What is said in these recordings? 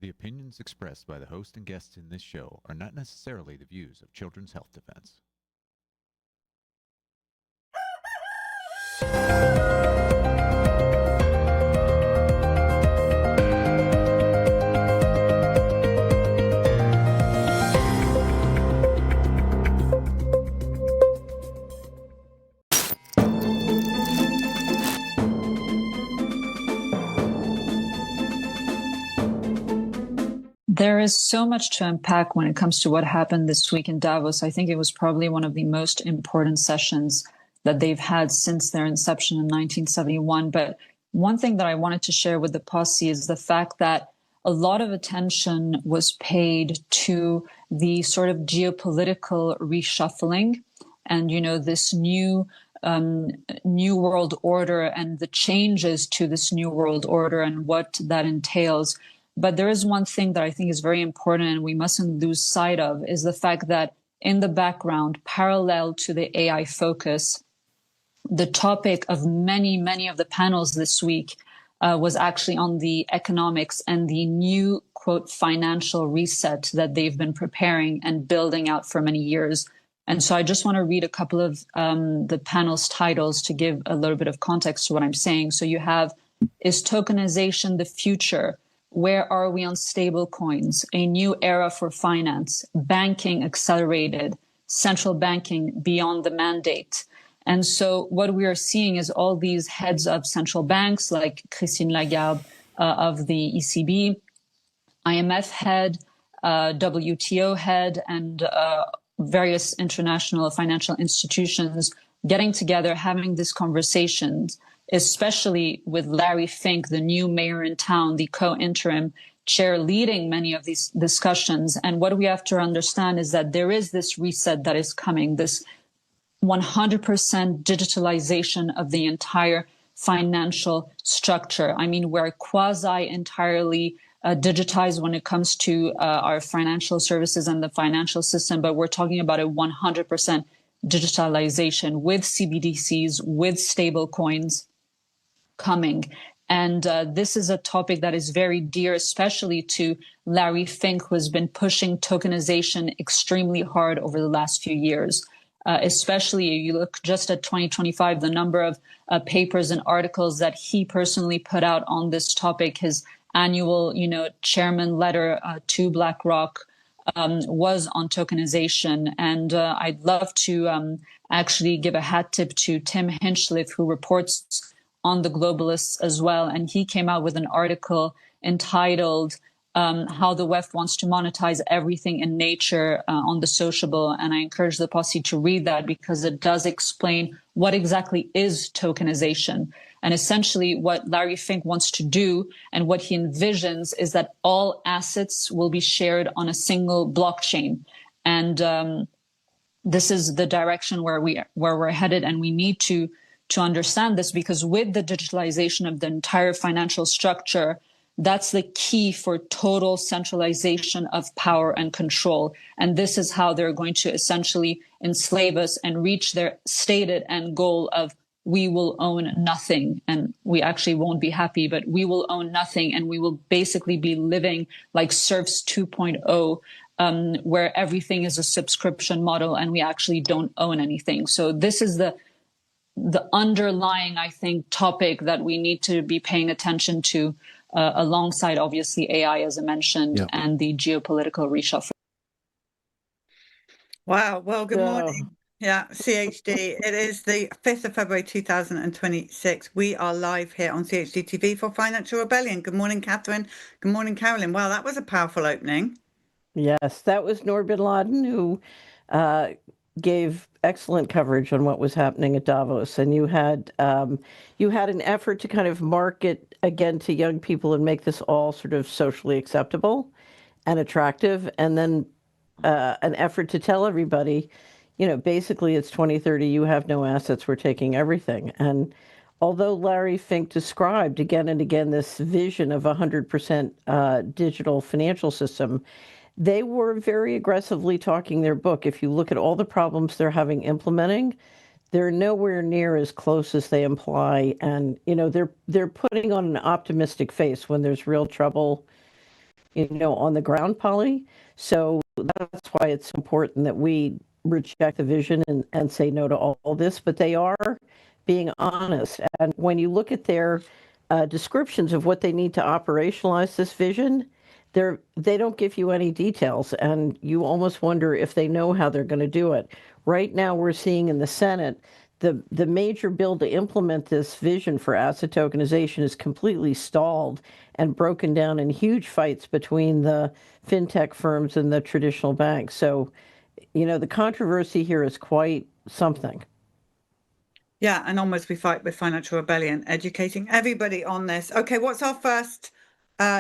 The opinions expressed by the host and guests in this show are not necessarily the views of Children's Health Defense. There is so much to unpack when it comes to what happened this week in Davos. I think it was probably one of the most important sessions that they've had since their inception in 1971. But one thing that I wanted to share with the posse is the fact that a lot of attention was paid to the sort of geopolitical reshuffling and, this new world order and the changes to this new world order and what that entails. But there is one thing that I think is very important and we mustn't lose sight of is the fact that in the background, parallel to the AI focus, the topic of many of the panels this week was actually on the economics and the new, quote, financial reset that they've been preparing and building out for many years. And so I just want to read a couple of the panel's titles to give a little bit of context to what I'm saying. So you have, is tokenization the future? Where are we on stable coins? A new era for finance, banking accelerated, central banking beyond the mandate. And so what we are seeing is all these heads of central banks like Christine Lagarde of the ECB, IMF head, WTO head, and various international financial institutions getting together, having these conversations, especially with Larry Fink, the new mayor in town, the co-interim chair leading many of these discussions. And what we have to understand is that there is this reset that is coming, this 100% digitalization of the entire financial structure. I mean, we're quasi entirely digitized when it comes to our financial services and the financial system, but we're talking about a 100% digitalization with CBDCs, with stable coins coming. And this is a topic that is very dear, especially to Larry Fink, who has been pushing tokenization extremely hard over the last few years. Especially you look just at 2025, the number of papers and articles that he personally put out on this topic, his annual, chairman letter to BlackRock was on tokenization. And I'd love to actually give a hat tip to Tim Hinchliffe, who reports on the globalists as well. And he came out with an article entitled How the West Wants to Monetize Everything in Nature on the Sociable. And I encourage the posse to read that because it does explain what exactly is tokenization. And essentially what Larry Fink wants to do and what he envisions is that all assets will be shared on a single blockchain. And this is the direction where we're headed. And we need to understand this because with the digitalization of the entire financial structure, that's the key for total centralization of power and control. And this is how they're going to essentially enslave us and reach their stated end goal of we will own nothing. And we actually won't be happy, but we will own nothing. And we will basically be living like serfs 2.0, where everything is a subscription model and we actually don't own anything. So this is the underlying, I think, topic that we need to be paying attention to alongside, obviously, AI, as I mentioned, and the geopolitical reshuffle. Wow. Well, good morning. Yeah, CHD. It is the 5th of February 2026. We are live here on CHD TV for Financial Rebellion. Good morning, Catherine. Good morning, Carolyn. Wow, that was a powerful opening. Yes, that was Noor Bin Ladin, who gave excellent coverage on what was happening at Davos. And you had an effort to kind of market again to young people and make this all sort of socially acceptable and attractive. And then an effort to tell everybody, basically it's 2030, you have no assets, we're taking everything. And although Larry Fink described again and again this vision of 100% digital financial system, they were very aggressively talking their book. If you look at all the problems they're having implementing, they're nowhere near as close as they imply. And, they're putting on an optimistic face when there's real trouble on the ground, Polly. So that's why it's important that we reject the vision and say no to all this. But they are being honest. And when you look at their descriptions of what they need to operationalize this vision, they don't give you any details, and you almost wonder if they know how they're going to do it. Right now, we're seeing in the Senate the major bill to implement this vision for asset tokenization is completely stalled and broken down in huge fights between the fintech firms and the traditional banks. So, the controversy here is quite something. Yeah, and almost we fight with financial rebellion, educating everybody on this. Okay, what's our first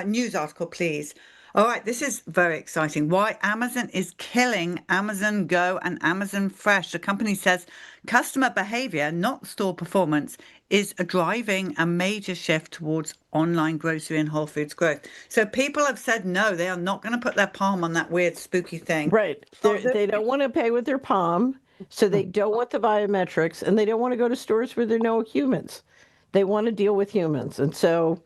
news article, please? All right, this is very exciting. Why Amazon is killing Amazon Go and Amazon Fresh. The company says customer behavior, not store performance, is driving a major shift towards online grocery and Whole Foods growth. So people have said no, they are not going to put their palm on that weird, spooky thing. Right. They don't want to pay with their palm, so they don't want the biometrics, and they don't want to go to stores where there are no humans. They want to deal with humans. And so,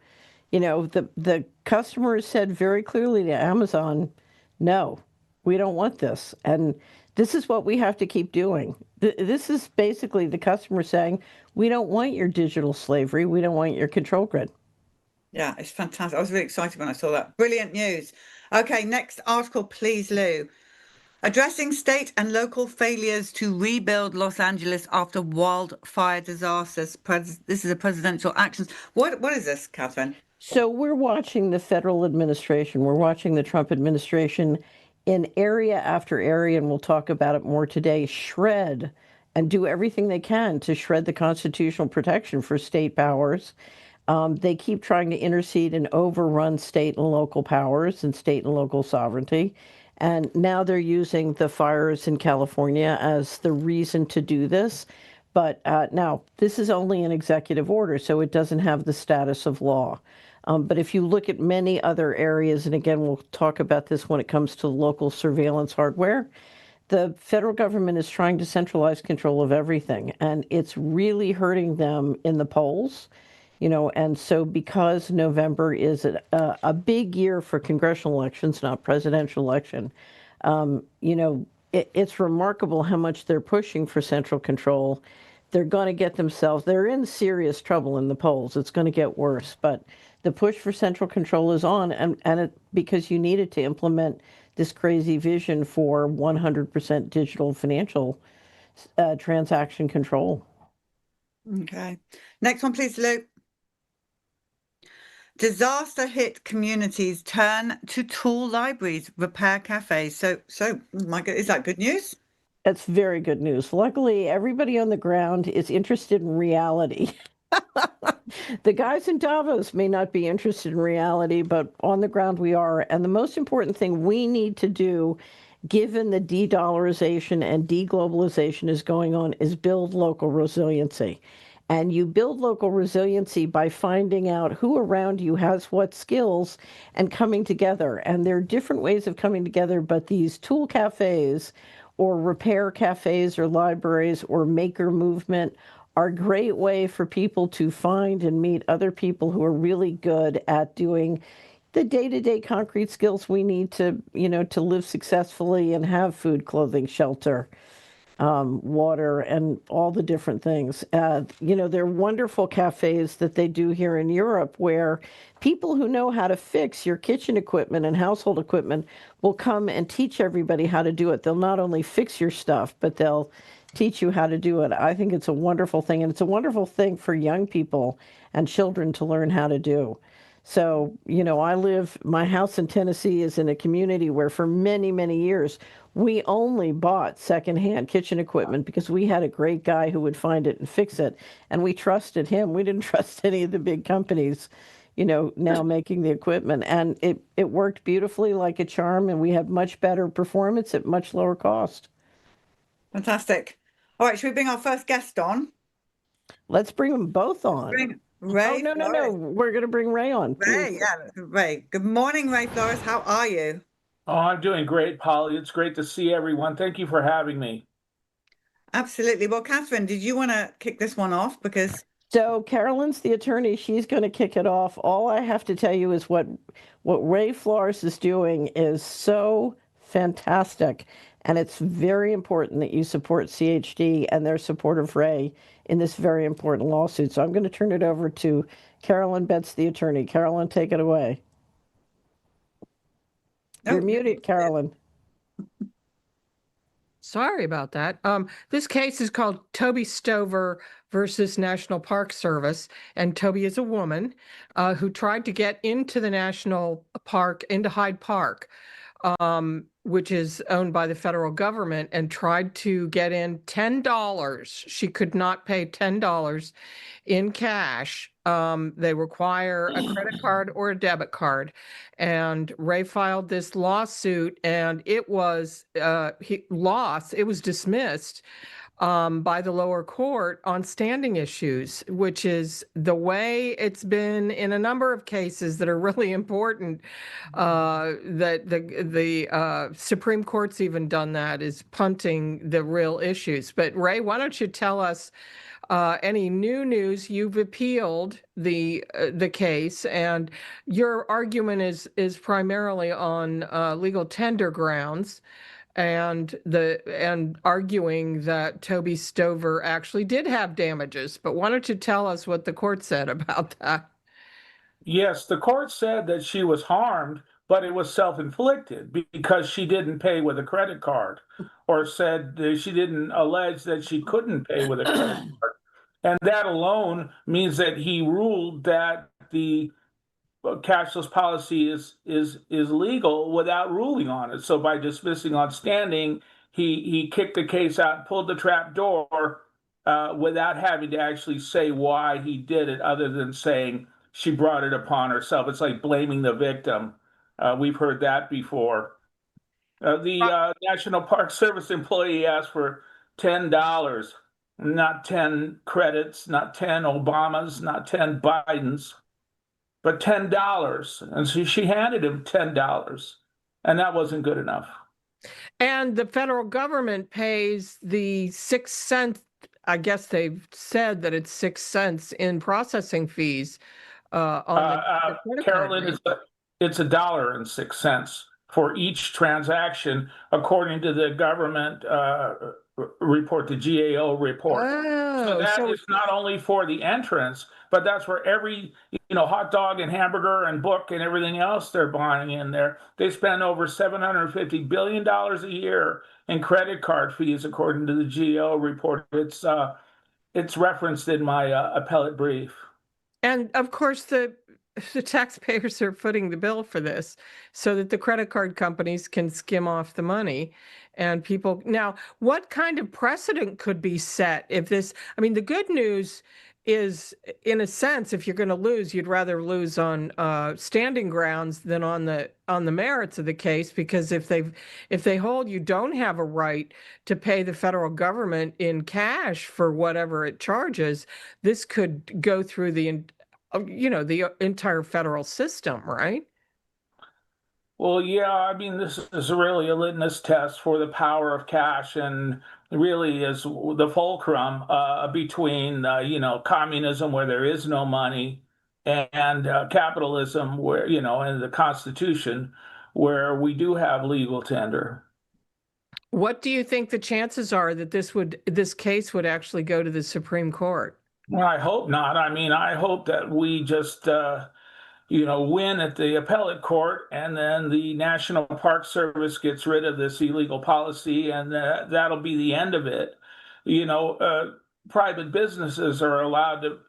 the customers said very clearly to Amazon, no, we don't want this. And this is what we have to keep doing. This is basically the customer saying, we don't want your digital slavery. We don't want your control grid. Yeah, it's fantastic. I was really excited when I saw that. Brilliant news. Okay, next article, please, Lou. Addressing state and local failures to rebuild Los Angeles after wildfire disasters. This is a presidential action. What is this, Catherine? So we're watching the federal administration. We're watching the Trump administration in area after area, and we'll talk about it more today, shred and do everything they can to shred the constitutional protection for state powers. They keep trying to intercede and overrun state and local powers and state and local sovereignty. And now they're using the fires in California as the reason to do this. But now, this is only an executive order, so it doesn't have the status of law. But if you look at many other areas, and again, we'll talk about this when it comes to local surveillance hardware, the federal government is trying to centralize control of everything, and it's really hurting them in the polls. And so because November is a big year for congressional elections, not presidential election, it's remarkable how much they're pushing for central control. They're going to they're in serious trouble in the polls. It's going to get worse, but the push for central control is on, and because you needed to implement this crazy vision for 100% digital financial transaction control. Okay. Next one, please, Luke. Disaster hit communities turn to tool libraries, repair cafes. So, my God, is that good news? That's very good news. Luckily, everybody on the ground is interested in reality. The guys in Davos may not be interested in reality, but on the ground we are. And the most important thing we need to do, given the de-dollarization and deglobalization is going on, is build local resiliency. And you build local resiliency by finding out who around you has what skills and coming together. And there are different ways of coming together, but these tool cafes or repair cafes or libraries or maker movement are a great way for people to find and meet other people who are really good at doing the day-to-day concrete skills we need to live successfully and have food, clothing, shelter, water, and all the different things. There are wonderful cafes that they do here in Europe where people who know how to fix your kitchen equipment and household equipment will come and teach everybody how to do it. They'll not only fix your stuff, but they'll teach you how to do it. I think it's a wonderful thing, and it's a wonderful thing for young people and children to learn how to do. So, my house in Tennessee is in a community where for many, many years, we only bought secondhand kitchen equipment because we had a great guy who would find it and fix it. And we trusted him. We didn't trust any of the big companies, now making the equipment. And it worked beautifully like a charm, and we have much better performance at much lower cost. Fantastic. All right, should we bring our first guest on? Let's bring them both on. Bring Ray. Oh, no. We're going to bring Ray on. Ray, Ray. Good morning, Ray Flores. How are you? Oh, I'm doing great, Polly. It's great to see everyone. Thank you for having me. Absolutely. Well, Catherine, did you want to kick this one off? Because So Carolyn's the attorney. She's going to kick it off. All I have to tell you is what Ray Flores is doing is so fantastic. And it's very important that you support CHD and their support of Ray in this very important lawsuit. So I'm going to turn it over to Carolyn Betts, the attorney. Carolyn, take it away. You're muted, Carolyn. Sorry about that. This case is called Toby Stover versus National Park Service, and Toby is a woman who tried to get into the national park, into Hyde Park, which is owned by the federal government, and tried to get in $10. She could not pay $10 in cash. They require a credit card or a debit card. And Ray filed this lawsuit, and it was lost. It was dismissed by the lower court on standing issues, which is the way it's been in a number of cases that are really important. That the Supreme Court's even done that, is punting the real issues. But Ray, why don't you tell us any new news? You've appealed the case, and your argument is primarily on legal tender grounds, and arguing that Toby Stover actually did have damages. But why don't you tell us what the court said about that? Yes, the court said that she was harmed, but it was self-inflicted because she didn't pay with a credit card, or said that she didn't allege that she couldn't pay with a credit card. And that alone means that he ruled that the cashless policy is legal without ruling on it. So by dismissing on standing, he kicked the case out, pulled the trap door without having to actually say why he did it, other than saying she brought it upon herself. It's like blaming the victim. We've heard that before. The National Park Service employee asked for $10. Not 10 credits, not 10 Obamas, not 10 Bidens, but $10. And so she handed him $10, and that wasn't good enough. And the federal government pays the 6 cents. I guess they've said that it's 6 cents in processing fees on the Carolyn, it's $1.06 for each transaction, according to the government report, the GAO report. So that is not only for the entrance, but that's for every hot dog and hamburger and book and everything else they're buying in there. They spend over $750 billion a year in credit card fees, according to the GAO report. It's referenced in my appellate brief. And of course, the taxpayers are footing the bill for this, so that the credit card companies can skim off the money. And people now, what kind of precedent could be set if this? I mean, the good news is, in a sense, if you're going to lose, you'd rather lose on standing grounds than on the merits of the case, because if they hold you don't have a right to pay the federal government in cash for whatever it charges, this could go through the entire federal system, right? Well, yeah, I mean, this is really a litmus test for the power of cash, and really is the fulcrum between, communism, where there is no money, and capitalism, where, and the Constitution, where we do have legal tender. What do you think the chances are that this case would actually go to the Supreme Court? Well, I hope not. I mean, I hope that we just win at the appellate court, and then the National Park Service gets rid of this illegal policy, and that'll be the end of it. Private businesses are allowed to,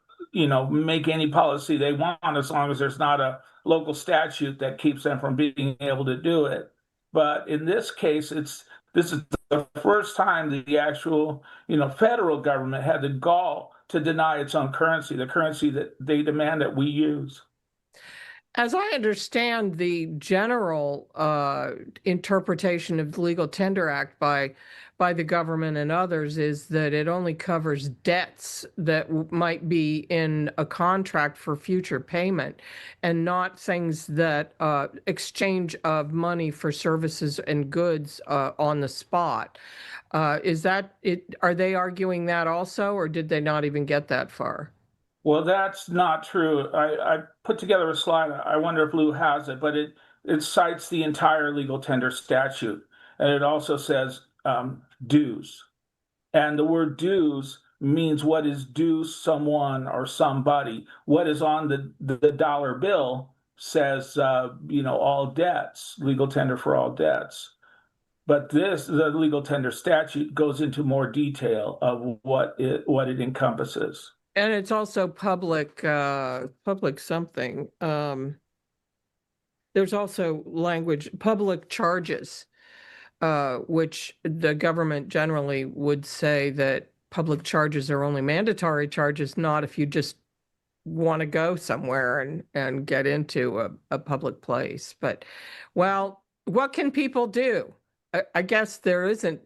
make any policy they want, as long as there's not a local statute that keeps them from being able to do it. But in this case, this is the first time the actual, federal government had the gall to deny its own currency, the currency that they demand that we use. As I understand, the general interpretation of the Legal Tender Act by the government and others is that it only covers debts that might be in a contract for future payment, and not things that exchange of money for services and goods on the spot. Is that it? Are they arguing that also, or did they not even get that far? Well, that's not true. I put together a slide. I wonder if Lou has it, but it cites the entire legal tender statute, and it also says dues. And the word dues means what is due someone or somebody. What is on the dollar bill says, all debts, legal tender for all debts. But the legal tender statute goes into more detail of what it encompasses. And it's also public something. There's also language, public charges, which the government generally would say that public charges are only mandatory charges, not if you just want to go somewhere and get into a public place. But, well, what can people do? I guess there isn't.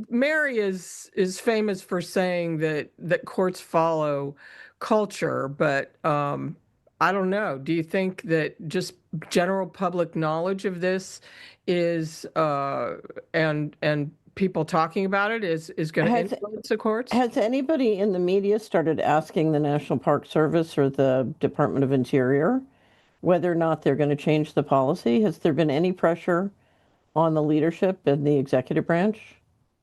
Mary is famous for saying that courts follow culture, but I don't know. Do you think that just general public knowledge of this is and people talking about it is going to influence the courts? Has anybody in the media started asking the National Park Service or the Department of Interior whether or not they're going to change the policy? Has there been any pressure on the leadership in the executive branch?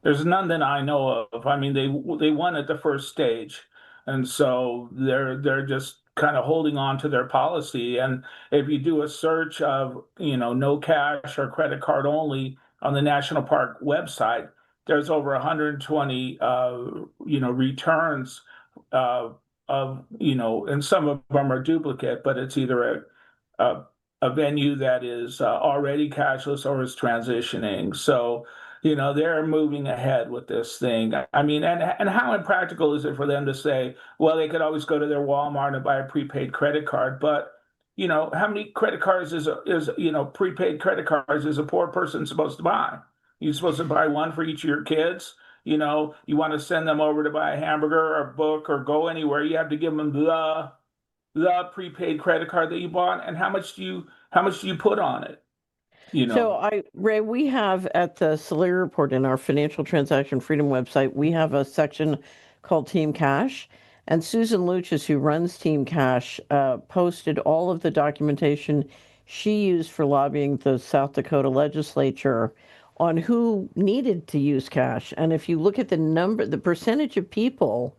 There's none that I know of. I mean, they won at the first stage, and so they're just kind of holding on to their policy. And if you do a search of no cash or credit card only on the National Park website, there's over 120 returns and some of them are duplicate, but it's either a venue that is already cashless or is transitioning. So they're moving ahead with this thing. I mean, and how impractical is it for them to say, well, they could always go to their Walmart and buy a prepaid credit card, but how many credit cards is prepaid credit cards is a poor person supposed to buy? You're supposed to buy one for each of your kids. You want to send them over to buy a hamburger or a book or go anywhere. You have to give them the prepaid credit card that you bought, and how much do you put on it? So Ray, we have at the Solari Report in our Financial Transaction Freedom website, we have a section called Team Cash. And Susan Luches, who runs Team Cash, posted all of the documentation she used for lobbying the South Dakota legislature on who needed to use cash. And if you look at the percentage of people,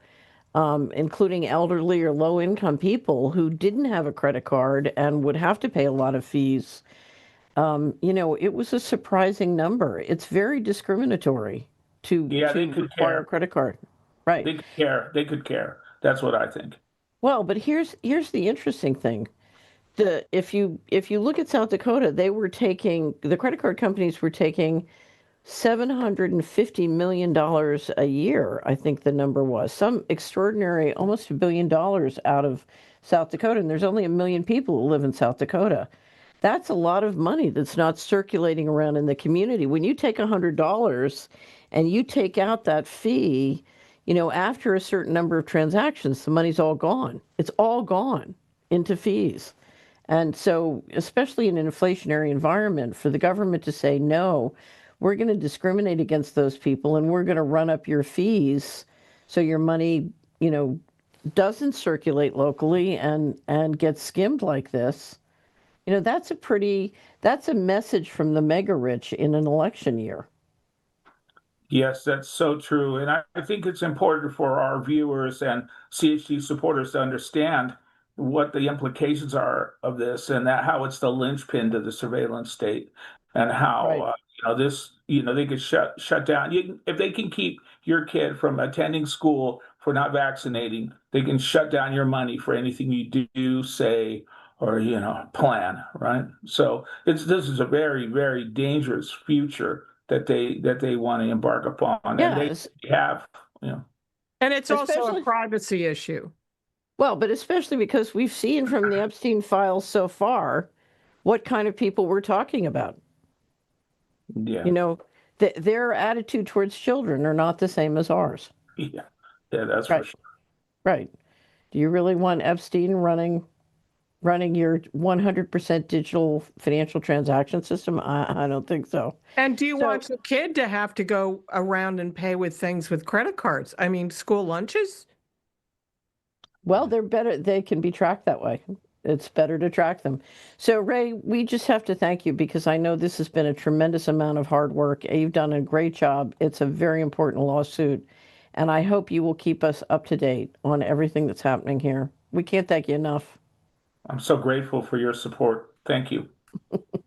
including elderly or low income people who didn't have a credit card and would have to pay a lot of fees, it was a surprising number. It's very discriminatory to require a credit card. Right. They could care. That's what I think. Well, but here's the interesting thing. If you look at South Dakota, the credit card companies were taking $750 million a year, I think the number was. Some extraordinary, almost $1 billion out of South Dakota, and there's only 1 million people who live in South Dakota. That's a lot of money that's not circulating around in the community. When you take $100 and you take out that fee, after a certain number of transactions, the money's all gone. It's all gone into fees. And so, especially in an inflationary environment, for the government to say, no, we're going to discriminate against those people and we're going to run up your fees so your money, doesn't circulate locally and gets skimmed like this. That's a message from the mega rich in an election year. Yes, that's so true. And I think it's important for our viewers and CHD supporters to understand what the implications are of this and how it's the linchpin to the surveillance state and how, they could shut down. If they can keep your kid from attending school for not vaccinating, they can shut down your money for anything you do, say, or plan, right? So this is a very, very dangerous future that they want to embark upon, and they have, And it's also a privacy issue. Well, but especially because we've seen from the Epstein Files so far what kind of people we're talking about. Yeah, their attitude towards children are not the same as ours. Yeah, that's right. For sure. Right. Do you really want Epstein running your 100% digital financial transaction system? I don't think so. And do you want your kid to have to go around and pay with things with credit cards? I mean, school lunches? Well, they're better. They can be tracked that way. It's better to track them. So, Ray, we just have to thank you because I know this has been a tremendous amount of hard work. You've done a great job. It's a very important lawsuit. And I hope you will keep us up to date on everything that's happening here. We can't thank you enough. I'm so grateful for your support. Thank you.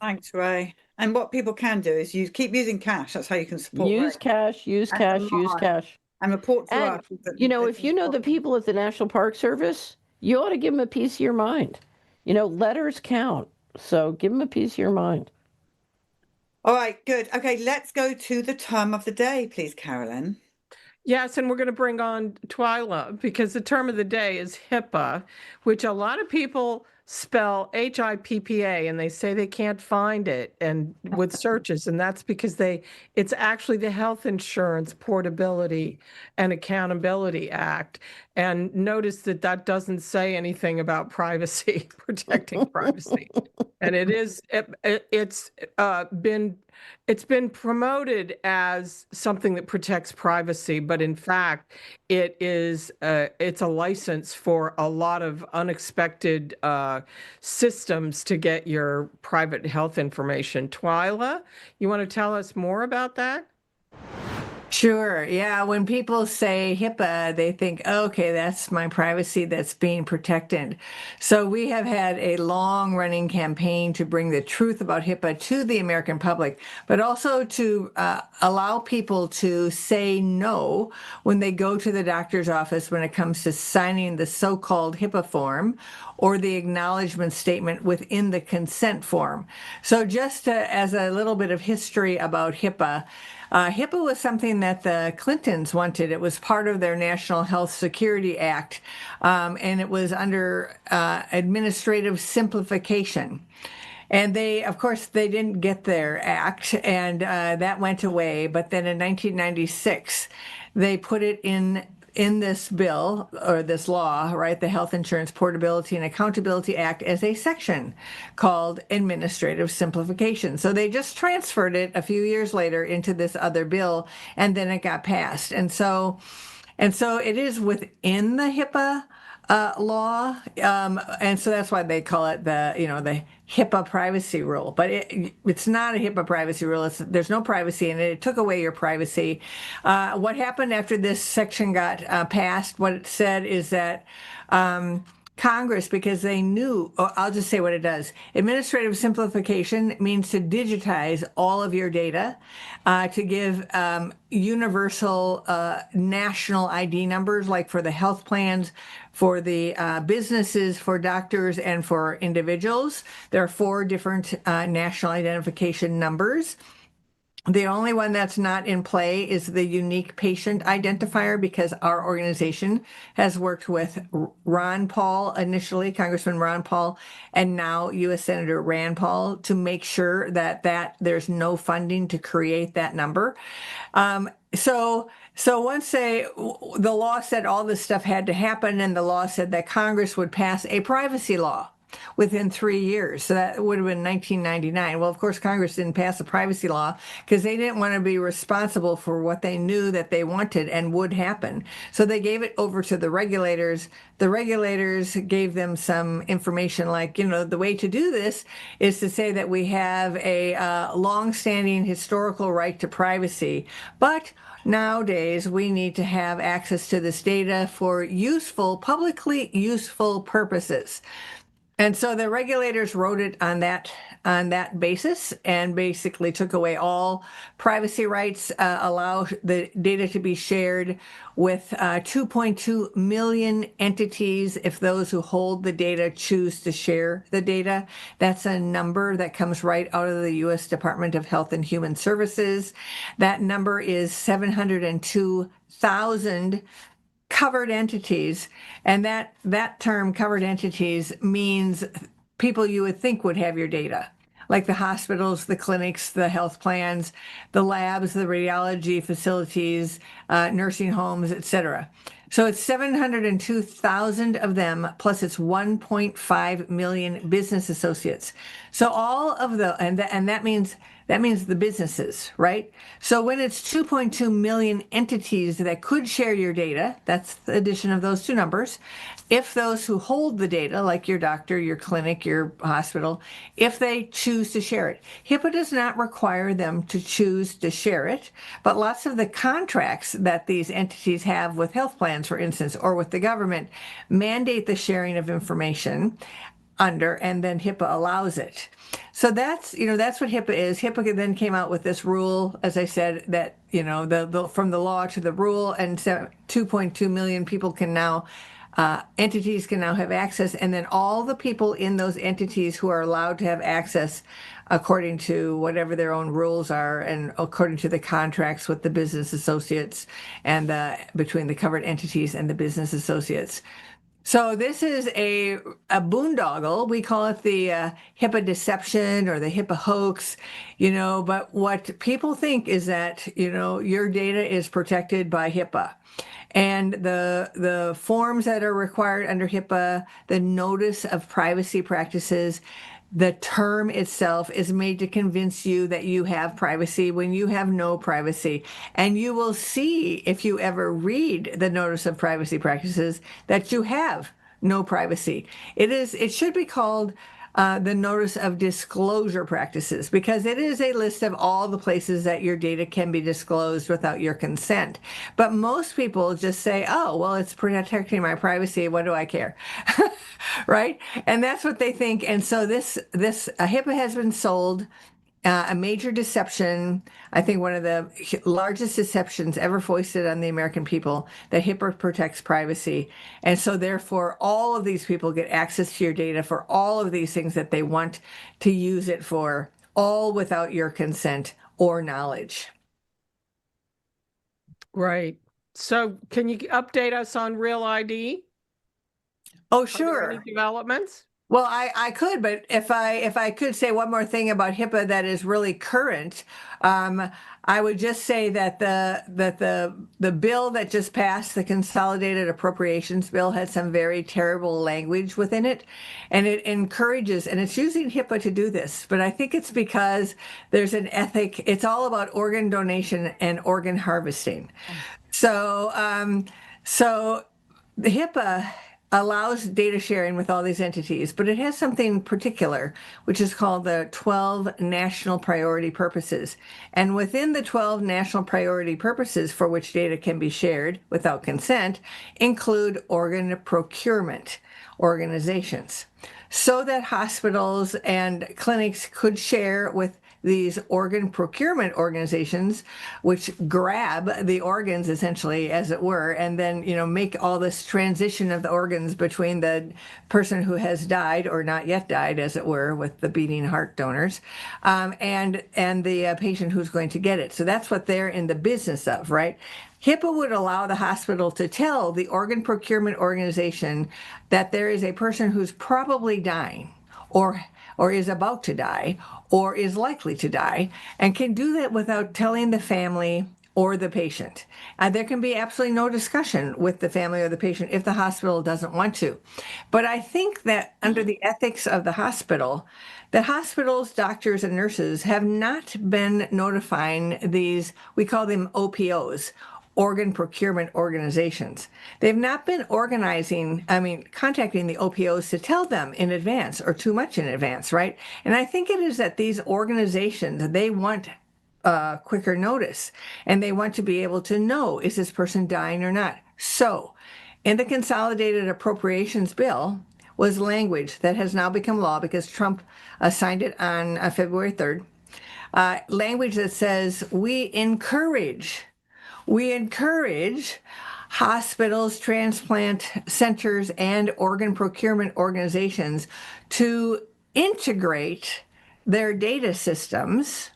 Thanks, Ray. And what people can do is keep using cash. That's how you can support Use Ray. cash, use And cash, use online. cash. And report to And, us. if you know the people at the National Park Service, you ought to give them a piece of your mind. Letters count. So give them a piece of your mind. All right, good. Okay, let's go to the term of the day, please, Carolyn. Yes, and we're going to bring on Twila because the term of the day is HIPAA, which a lot of people spell HIPPA and they say they can't find it and with searches, and that's because it's actually the Health Insurance Portability and Accountability Act. And notice that doesn't say anything about privacy, protecting privacy. And it's been promoted as something that protects privacy, but in fact, it's a license for a lot of unexpected systems to get your private health information. Twila, you want to tell us more about that? Sure. Yeah. When people say HIPAA, they think, okay, that's my privacy that's being protected. So we have had a long running campaign to bring the truth about HIPAA to the American public, but also to allow people to say no when they go to the doctor's office when it comes to signing the so-called HIPAA form or the acknowledgement statement within the consent form. So just as a little bit of history about HIPAA, HIPAA was something that the Clintons wanted. It was part of their National Health Security Act, and it was under administrative simplification. And of course, they didn't get their act, and that went away. But then in 1996, they put it in this bill or this law, right, the Health Insurance Portability and Accountability Act, as a section called administrative simplification. So they just transferred it a few years later into this other bill, and then it got passed. And so it is within the HIPAA law, and so that's why they call it the HIPAA privacy rule. But it's not a HIPAA privacy rule. There's no privacy in it. It took away your privacy. What happened after this section got passed? What it said is that Congress, because they knew, I'll just say what it does. Administrative simplification means to digitize all of your data, to give universal national ID numbers, like for the health plans, for the businesses, for doctors, and for individuals. There are 4 different national identification numbers. The only one that's not in play is the unique patient identifier, because our organization has worked with Ron Paul initially, Congressman Ron Paul, and now U.S. Senator Rand Paul, to make sure that there's no funding to create that number. So once the law said all this stuff had to happen, and the law said that Congress would pass a privacy law within 3 years. So that would have been 1999. Well, of course, Congress didn't pass a privacy law because they didn't want to be responsible for what they knew that they wanted and would happen. So they gave it over to the regulators. The regulators gave them some information like, the way to do this is to say that we have a longstanding historical right to privacy, but nowadays we need to have access to this data for publicly useful purposes. And so the regulators wrote it on that basis, and basically took away all privacy rights, allow the data to be shared with 2.2 million entities if those who hold the data choose to share the data. That's a number that comes right out of the U.S. Department of Health and Human Services. That number is 702,000 covered entities, and that term covered entities means people you would think would have your data, like the hospitals, the clinics, the health plans, the labs, the radiology facilities, nursing homes, etc. So it's 702,000 of them, plus it's 1.5 million business associates. So all of and that means That means the businesses, right? So when it's 2.2 million entities that could share your data, that's the addition of those two numbers. If those who hold the data, like your doctor, your clinic, your hospital, if they choose to share it, HIPAA does not require them to choose to share it, but lots of the contracts that these entities have with health plans, for instance, or with the government, mandate the sharing of information under, and then HIPAA allows it. So that's what HIPAA is. HIPAA then came out with this rule, as I said, that, the from the law to the rule, and 2.2 million people can now, entities can now have access, and then all the people in those entities who are allowed to have access according to whatever their own rules are and according to the contracts with the business associates and between the covered entities and the business associates. So this is a boondoggle. We call it the HIPAA deception or the HIPAA hoax, but what people think is that, your data is protected by HIPAA. And the forms that are required under HIPAA, the notice of privacy practices, the term itself is made to convince you that you have privacy when you have no privacy. And you will see, if you ever read the notice of privacy practices, that you have no privacy. It should be called the notice of disclosure practices, because it is a list of all the places that your data can be disclosed without your consent. But most people just say, oh, well, it's protecting my privacy. What do I care? Right? And that's what they think. And so this HIPAA has been sold, a major deception. I think one of the largest deceptions ever foisted on the American people, that HIPAA protects privacy. And so therefore, all of these people get access to your data for all of these things that they want to use it for, all without your consent or knowledge. Right. So can you update us on Real ID? Oh, Are sure. there any developments? Well, I could, but if I could say one more thing about HIPAA that is really current, I would just say that the bill that just passed, the Consolidated Appropriations Bill, had some very terrible language within it, and it encourages, and it's using HIPAA to do this, but I think it's because there's an ethic. It's all about organ donation and organ harvesting. So the HIPAA allows data sharing with all these entities, but it has something particular, which is called the 12 national priority purposes. And within the 12 national priority purposes for which data can be shared without consent include organ procurement organizations, so that hospitals and clinics could share with these organ procurement organizations, which grab the organs essentially, as it were, and then make all this transition of the organs between the person who has died or not yet died, as it were, with the beating heart donors, and the patient who's going to get it. So that's what they're in the business of, right? HIPAA would allow the hospital to tell the organ procurement organization that there is a person who's probably dying, or is about to die, or is likely to die, and can do that without telling the family or the patient. There can be absolutely no discussion with the family or the patient if the hospital doesn't want to. But I think that under the ethics of the hospital, that hospitals, doctors, and nurses have not been notifying these, we call them OPOs, organ procurement organizations. They've not been contacting the OPOs to tell them in advance, or too much in advance, right? And I think it is that these organizations, they want quicker notice, and they want to be able to know, is this person dying or not? So in the Consolidated Appropriations Bill was language that has now become law because Trump signed it on February 3rd, language that says we encourage hospitals, transplant centers, and organ procurement organizations to integrate their data systems,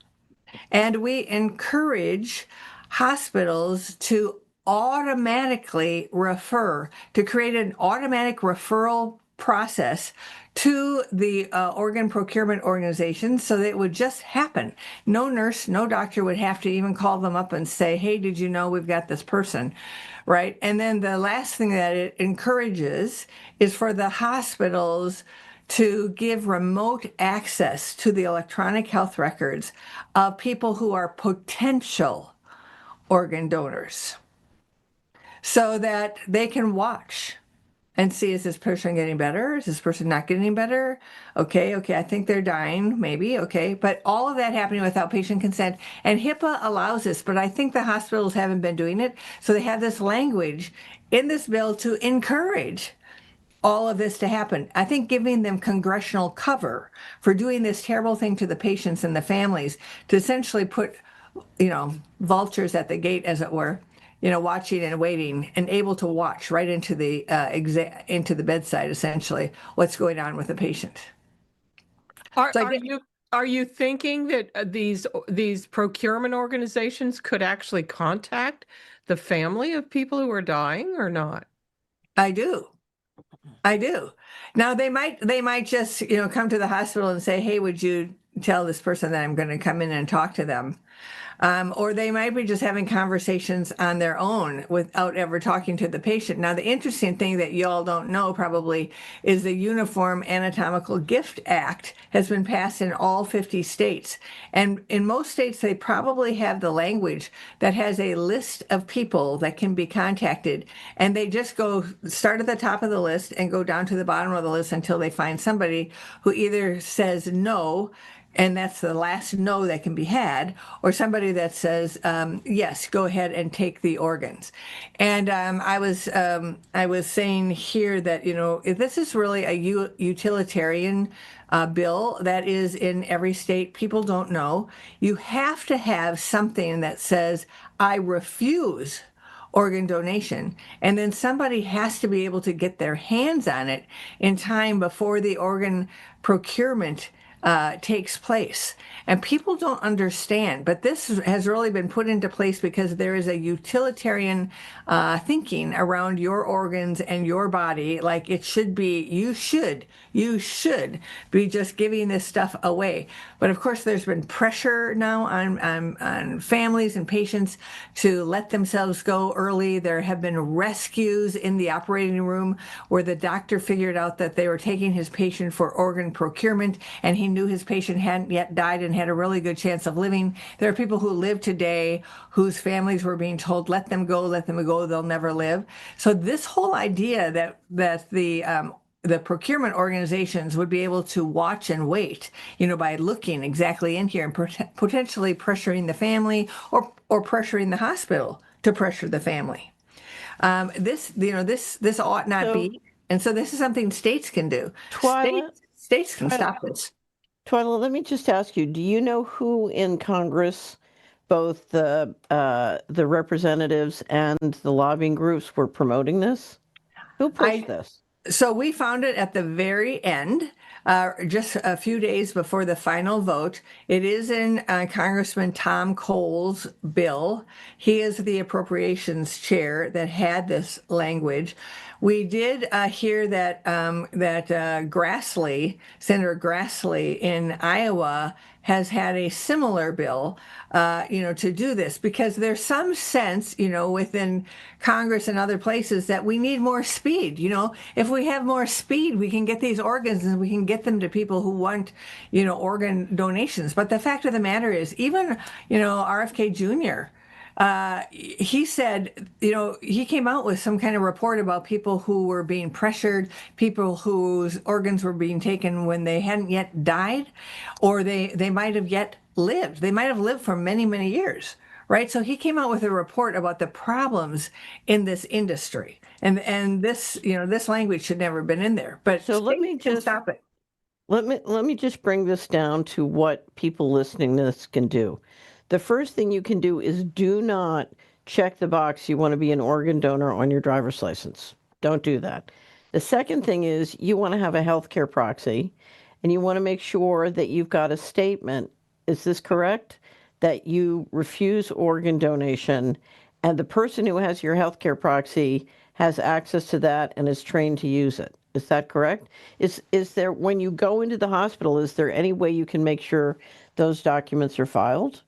and we encourage hospitals to automatically to create an automatic referral process to the organ procurement organizations, so that it would just happen. No nurse, no doctor would have to even call them up and say, hey, did you know we've got this person, right? And then the last thing that it encourages is for the hospitals to give remote access to the electronic health records of people who are potential organ donors so that they can watch and see, is this person getting better? Is this person not getting better? Okay, I think they're dying, maybe, okay. But all of that happening without patient consent. And HIPAA allows this, but I think the hospitals haven't been doing it. So they have this language in this bill to encourage all of this to happen. I think giving them congressional cover for doing this terrible thing to the patients and the families, to essentially put, vultures at the gate, as it were, watching and waiting and able to watch right into the into the bedside, essentially, what's going on with the patient. Are you thinking that these procurement organizations could actually contact the family of people who are dying or not? I do. Now they might just come to the hospital and say, hey, would you tell this person that I'm going to come in and talk to them? Or they might be just having conversations on their own without ever talking to the patient. Now, the interesting thing that you all don't know probably is the Uniform Anatomical Gift Act has been passed in all 50 states. And in most states, they probably have the language that has a list of people that can be contacted. And they just start at the top of the list and go down to the bottom of the list until they find somebody who either says no, and that's the last no that can be had, or somebody that says, yes, go ahead and take the organs. And I was saying here that, this is really a utilitarian bill that is in every state. People don't know. You have to have something that says, I refuse organ donation. And then somebody has to be able to get their hands on it in time before the organ procurement takes place. And people don't understand, but this has really been put into place because there is a utilitarian thinking around your organs and your body. Like it should be, you should be just giving this stuff away. But of course, there's been pressure now on families and patients to let themselves go early. There have been rescues in the operating room where the doctor figured out that they were taking his patient for organ procurement, and he knew his patient hadn't yet died and had a really good chance of living. There are people who live today whose families were being told, let them go, they'll never live. So this whole idea that the procurement organizations would be able to watch and wait, by looking exactly in here and potentially pressuring the family or pressuring the hospital to pressure the family. This ought not be. And so this is something states can do. States can stop this. Twila, let me just ask you, do you know who in Congress, both the representatives and the lobbying groups, were promoting this? Who pushed this? So we found it at the very end, just a few days before the final vote. It is in Congressman Tom Cole's bill. He is the appropriations chair that had this language. We did hear that Senator Grassley in Iowa has had a similar bill, to do this, because there's some sense, within Congress and other places that we need more speed. If we have more speed, we can get these organs and we can get them to people who want, organ donations. But the fact of the matter is, even, RFK Jr., he said, he came out with some kind of report about people who were being pressured, people whose organs were being taken when they hadn't yet died, or they might have yet lived. They might have lived for many, many years, right? So he came out with a report about the problems in this industry. And this, this language should never have been in there. But so let me just stop it. Let me just bring this down to what people listening to this can do. The first thing you can do is do not check the box you want to be an organ donor on your driver's license. Don't do that. The second thing is you want to have a healthcare proxy, and you want to make sure that you've got a statement, is this correct, that you refuse organ donation, and the person who has your healthcare proxy has access to that and is trained to use it. Is that correct? Is there, when you go into the hospital, is there any way you can make sure those documents are filed?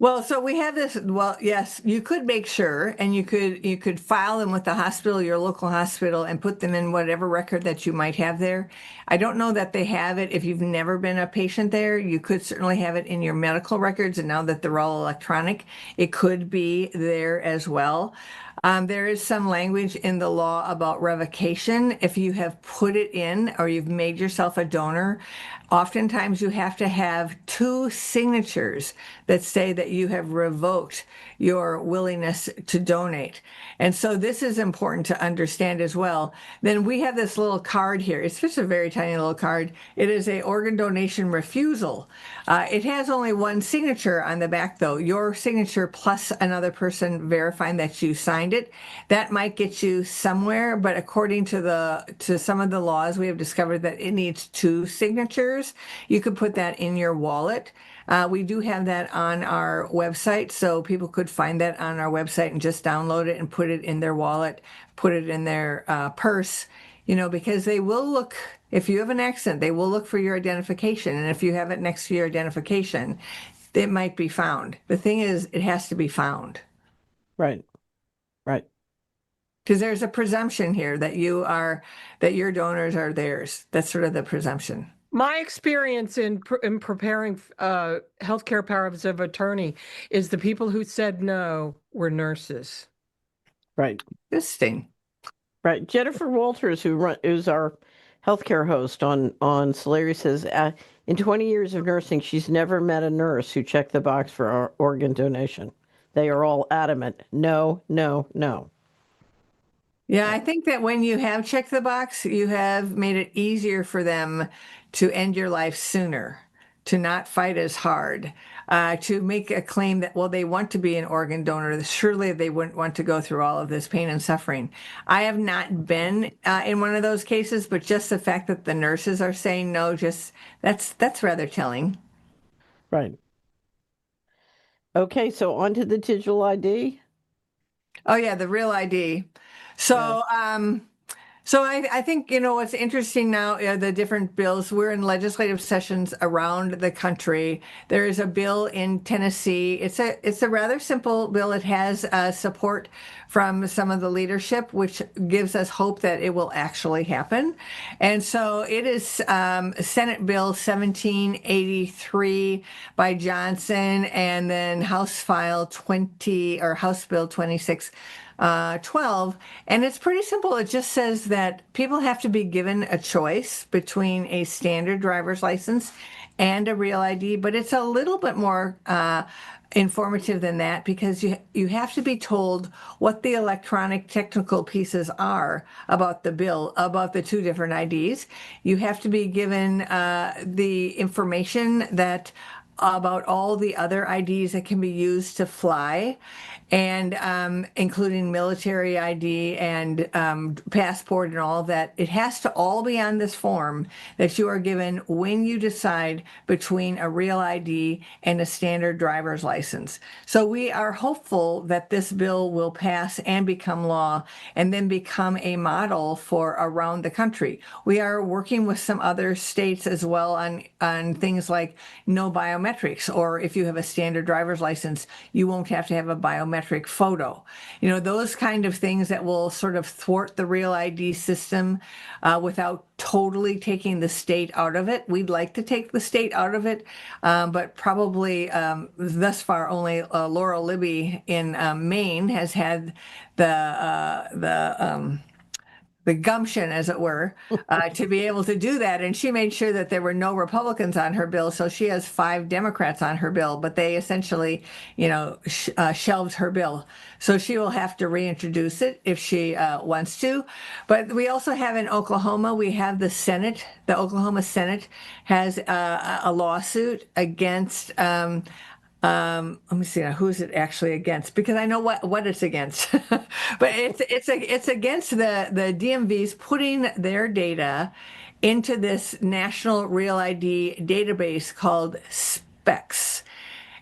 Well, so we have this. Well, yes, you could make sure, and you could file them with the hospital, your local hospital, and put them in whatever record that you might have there. I don't know that they have it if you've never been a patient there. You could certainly have it in your medical records, and now that they're all electronic, it could be there as well. There is some language in the law about revocation. If you have put it in or you've made yourself a donor, oftentimes you have to have two signatures that say that you have revoked your willingness to donate. And so this is important to understand as well. Then we have this little card here. It's just a very tiny little card. It is a organ donation refusal. It has only one signature on the back, though. Your signature plus another person verifying that you signed it. That might get you somewhere, but according to some of the laws, we have discovered that it needs two signatures. You could put that in your wallet. We do have that on our website, so people could find that on our website and just download it and put it in their wallet, put it in their purse, because they will look, if you have an accident, they will look for your identification. And if you have it next to your identification, it might be found. The thing is, it has to be found. Right. Right. Because there's a presumption here that your donors are theirs. That's sort of the presumption. My experience in preparing healthcare powers of attorney is the people who said no were nurses. Right. Interesting. Right. Jennifer Walters, who's our healthcare host on Solari, says in 20 years of nursing, she's never met a nurse who checked the box for organ donation. They are all adamant. No, no, no. Yeah, I think that when you have checked the box, you have made it easier for them to end your life sooner, to not fight as hard, to make a claim that, well, they want to be an organ donor. Surely they wouldn't want to go through all of this pain and suffering. I have not been in one of those cases, but just the fact that the nurses are saying no, that's rather telling. Right. Okay, so on to the digital ID. Oh yeah, the real ID. So, so I think, what's interesting now are the different bills. We're in legislative sessions around the country. There is a bill in Tennessee. It's a rather simple bill. It has support from some of the leadership, which gives us hope that it will actually happen. And so it is Senate Bill 1783 by Johnson, and then House Bill 2612, and it's pretty simple. It just says that people have to be given a choice between a standard driver's license and a real ID, but it's a little bit more informative than that, because you have to be told what the electronic technical pieces are about the bill, about the two different IDs. You have to be given the information that about all the other IDs that can be used to fly, and including military ID and passport and all of that. It has to all be on this form that you are given when you decide between a real ID and a standard driver's license. So we are hopeful that this bill will pass and become law, and then become a model for around the country. We are working with some other states as well on things like no biometrics, or if you have a standard driver's license, you won't have to have a biometric photo. Those kind of things that will sort of thwart the real ID system without totally taking the state out of it. We'd like to take the state out of it, but probably thus far only Laura Libby in Maine has had the gumption, as it were, to be able to do that. And she made sure that there were no Republicans on her bill. So she has 5 Democrats on her bill, but they essentially, shelved her bill. So she will have to reintroduce it if she wants to. But we also have in Oklahoma, we have the Senate. The Oklahoma Senate has a lawsuit against let me see now, who's it actually against? Because I know what it's against, but it's against the DMVs putting their data into this national real ID database called SPECS.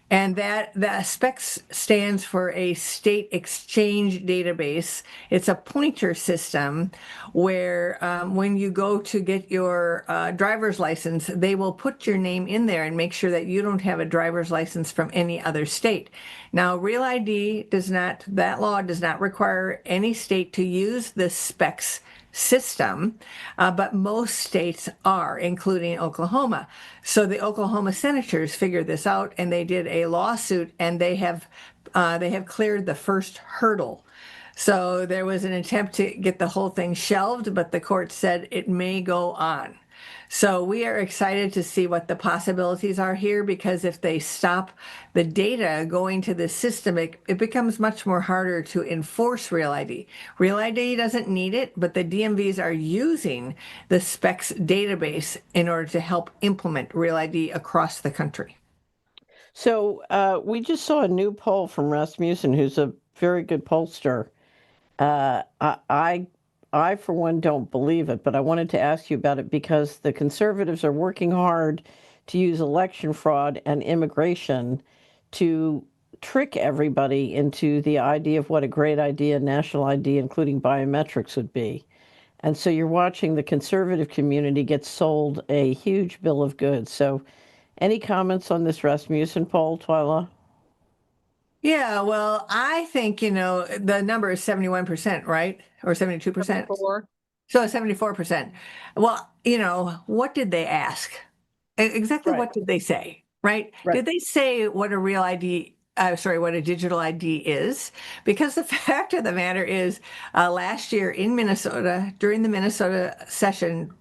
And that SPECS stands for a state exchange database. It's a pointer system where when you go to get your driver's license, they will put your name in there and make sure that you don't have a driver's license from any other state. Now, Real ID that law does not require any state to use the SPECS system, but most states are, including Oklahoma. So the Oklahoma senators figured this out, and they did a lawsuit, and they have cleared the first hurdle. So there was an attempt to get the whole thing shelved, but the court said it may go on. So we are excited to see what the possibilities are here, because if they stop the data going to the system, it becomes much more harder to enforce Real ID. Real ID doesn't need it, but the DMVs are using the SPECS database in order to help implement Real ID across the country. So we just saw a new poll from Rasmussen, who's a very good pollster. I, for one, don't believe it, but I wanted to ask you about it because the conservatives are working hard to use election fraud and immigration to trick everybody into the idea of what a great idea national ID, including biometrics, would be. And so you're watching the conservative community get sold a huge bill of goods. So any comments on this Rasmussen poll, Twila? Yeah, well, I think, the number is 71%, right? Or 72%? 74. So 74%. Well, what did they ask? Exactly Right. What did they say, right? Right. Did they say what a real ID, what a digital ID is? Because the fact of the matter is, last year in Minnesota, during the Minnesota session,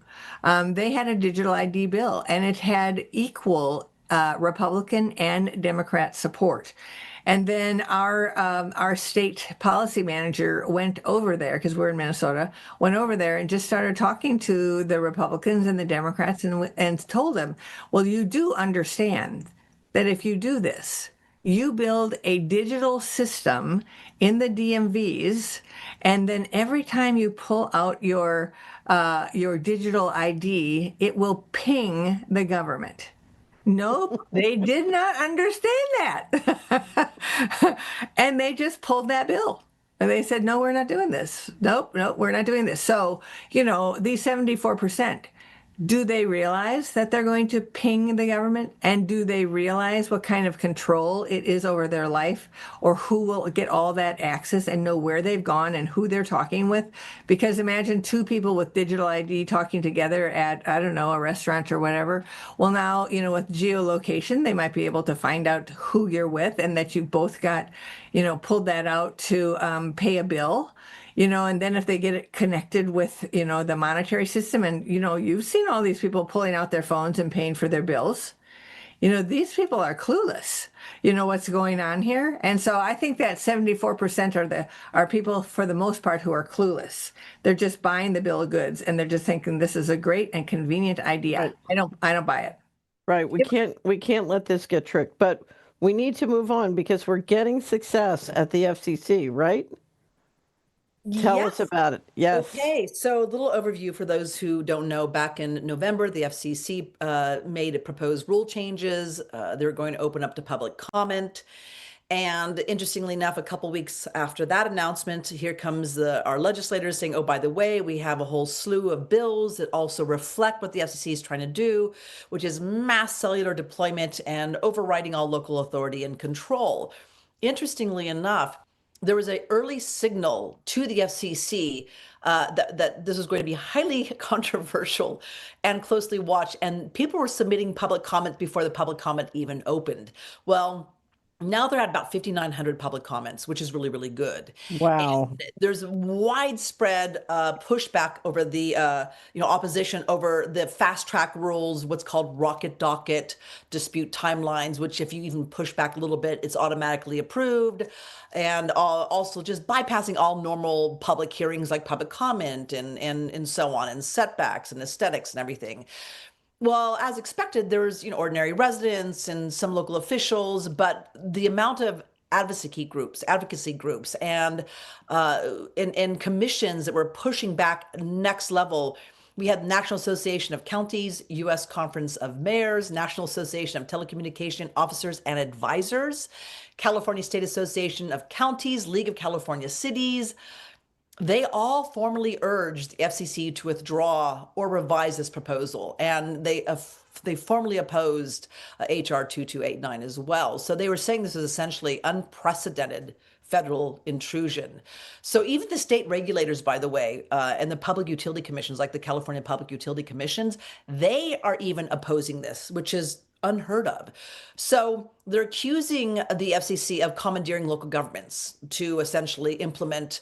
they had a digital ID bill, and it had equal Republican and Democrat support. And then our state policy manager went over there, because we're in Minnesota, went over there and just started talking to the Republicans and the Democrats and told them, well, you do understand that if you do this, you build a digital system in the DMVs, and then every time you pull out your digital ID, it will ping the government. Nope, they did not understand that. And they just pulled that bill. And they said, no, we're not doing this. Nope, we're not doing this. So, these 74%, do they realize that they're going to ping the government? And do they realize what kind of control it is over their life, or who will get all that access and know where they've gone and who they're talking with? Because imagine two people with digital ID talking together at, I don't know, a restaurant or whatever. Well, now, with geolocation, they might be able to find out who you're with and that you both got, pulled that out to pay a bill. And then if they get it connected with, the monetary system, and, you've seen all these people pulling out their phones and paying for their bills. These people are clueless, what's going on here. And so I think that 74% are people, for the most part, who are clueless. They're just buying the bill of goods, and they're just thinking this is a great and convenient idea. Right. I don't buy it. Right. We can't let this get tricked, but we need to move on because we're getting success at the FCC, right? Tell us about it. Yes. Okay, so a little overview for those who don't know. Back in November, the FCC made proposed rule changes. They're going to open up to public comment. And interestingly enough, a couple weeks after that announcement, here comes our legislators saying, oh, by the way, we have a whole slew of bills that also reflect what the FCC is trying to do, which is mass cellular deployment and overriding all local authority and control. Interestingly enough, there was an early signal to the FCC that this was going to be highly controversial and closely watched, and people were submitting public comment before the public comment even opened. Well, now they're at about 5,900 public comments, which is really, really good. Wow. And there's widespread pushback over the opposition over the fast track rules, what's called rocket docket dispute timelines, which if you even push back a little bit, it's automatically approved. And also just bypassing all normal public hearings like public comment and so on, and setbacks and aesthetics and everything. Well, as expected, there's ordinary residents and some local officials, but the amount of advocacy groups, and commissions that were pushing back next level We had National Association of Counties, U.S. Conference of Mayors, National Association of Telecommunication Officers and Advisors, California State Association of Counties, League of California Cities. They all formally urged the FCC to withdraw or revise this proposal, and they formally opposed HR 2289 as well. So they were saying this is essentially unprecedented federal intrusion. So even the state regulators, by the way, and the public utility commissions, like the California Public Utility Commissions, they are even opposing this, which is unheard of. So they're accusing the FCC of commandeering local governments to essentially implement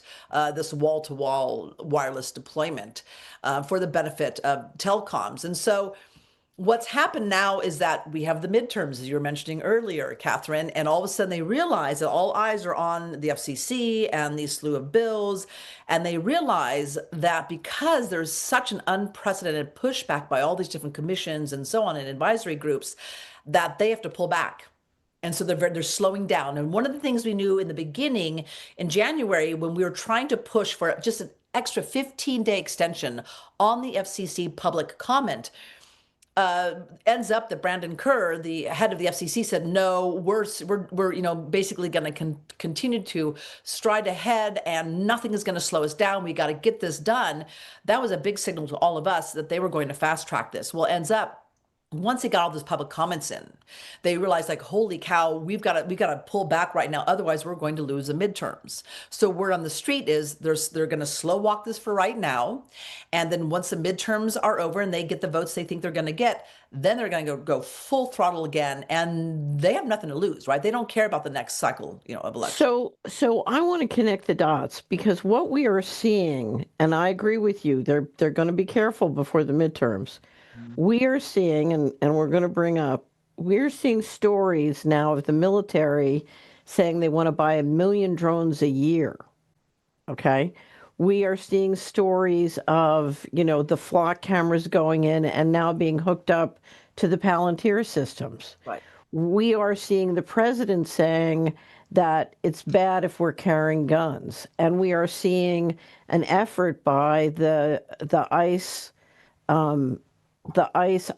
this wall-to-wall wireless deployment for the benefit of telecoms. And so what's happened now is that we have the midterms, as you were mentioning earlier, Catherine, and all of a sudden they realize that all eyes are on the FCC and these slew of bills, and they realize that because there's such an unprecedented pushback by all these different commissions and so on and advisory groups, that they have to pull back. And so they're slowing down. And one of the things we knew in the beginning, in January, when we were trying to push for just an extra 15-day extension on the FCC public comment, ends up that Brandon Kerr, the head of the FCC, said, no, we're basically going to continue to stride ahead and nothing is going to slow us down. We got to get this done. That was a big signal to all of us that they were going to fast track this. Well, ends up, once they got all those public comments in, they realized, like, holy cow, we got to pull back right now. Otherwise, we're going to lose the midterms. So word on the street is they're going to slow walk this for right now. And then once the midterms are over and they get the votes they think they're going to get, then they're going to go full throttle again. And they have nothing to lose, right? They don't care about the next cycle, of election. So I want to connect the dots, because what we are seeing, and I agree with you, they're going to be careful before the midterms. We are seeing, and we're going to bring up, we're seeing stories now of the military saying they want to buy 1 million drones a year. Okay. We are seeing stories of, the flock cameras going in and now being hooked up to the Palantir systems. Right. We are seeing the president saying that it's bad if we're carrying guns. And we are seeing an effort by the ICE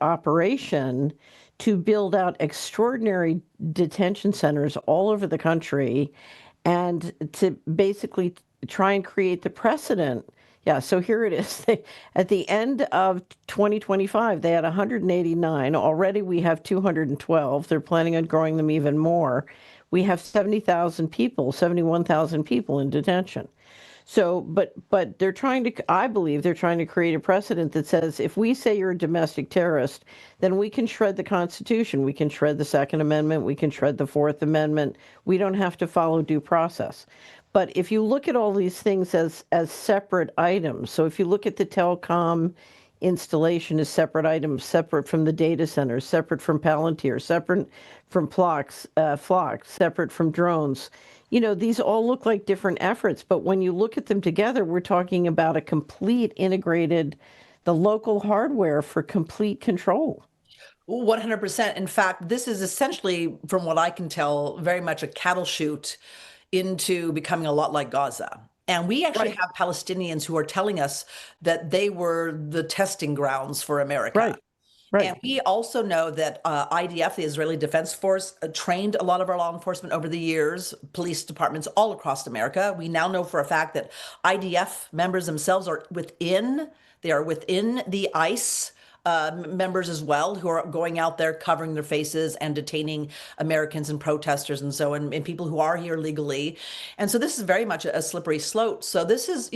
operation to build out extraordinary detention centers all over the country and to basically try and create the precedent. Yeah, so here it is. At the end of 2025, they had 189. Already we have 212. They're planning on growing them even more. We have 71,000 people in detention. So, but they're trying to, I believe they're trying to create a precedent that says if we say you're a domestic terrorist, then we can shred the Constitution, we can shred the Second Amendment, we can shred the Fourth Amendment. We don't have to follow due process. But if you look at all these things as separate items, so if you look at the telecom installation as separate items, separate from the data centers, separate from Palantir, separate from Flock, separate from drones, these all look like different efforts, but when you look at them together, we're talking about a complete integrated, the local hardware for complete control. 100%. In fact, this is essentially, from what I can tell, very much a cattle chute into becoming a lot like Gaza. And we actually have Palestinians who are telling us that they were the testing grounds for America. Right. And we also know that IDF, the Israeli Defense Force, trained a lot of our law enforcement over the years, police departments all across America. We now know for a fact that IDF members themselves are within the ICE members as well, who are going out there covering their faces and detaining Americans and protesters and so and people who are here legally. And so this is very much a slippery slope. So this is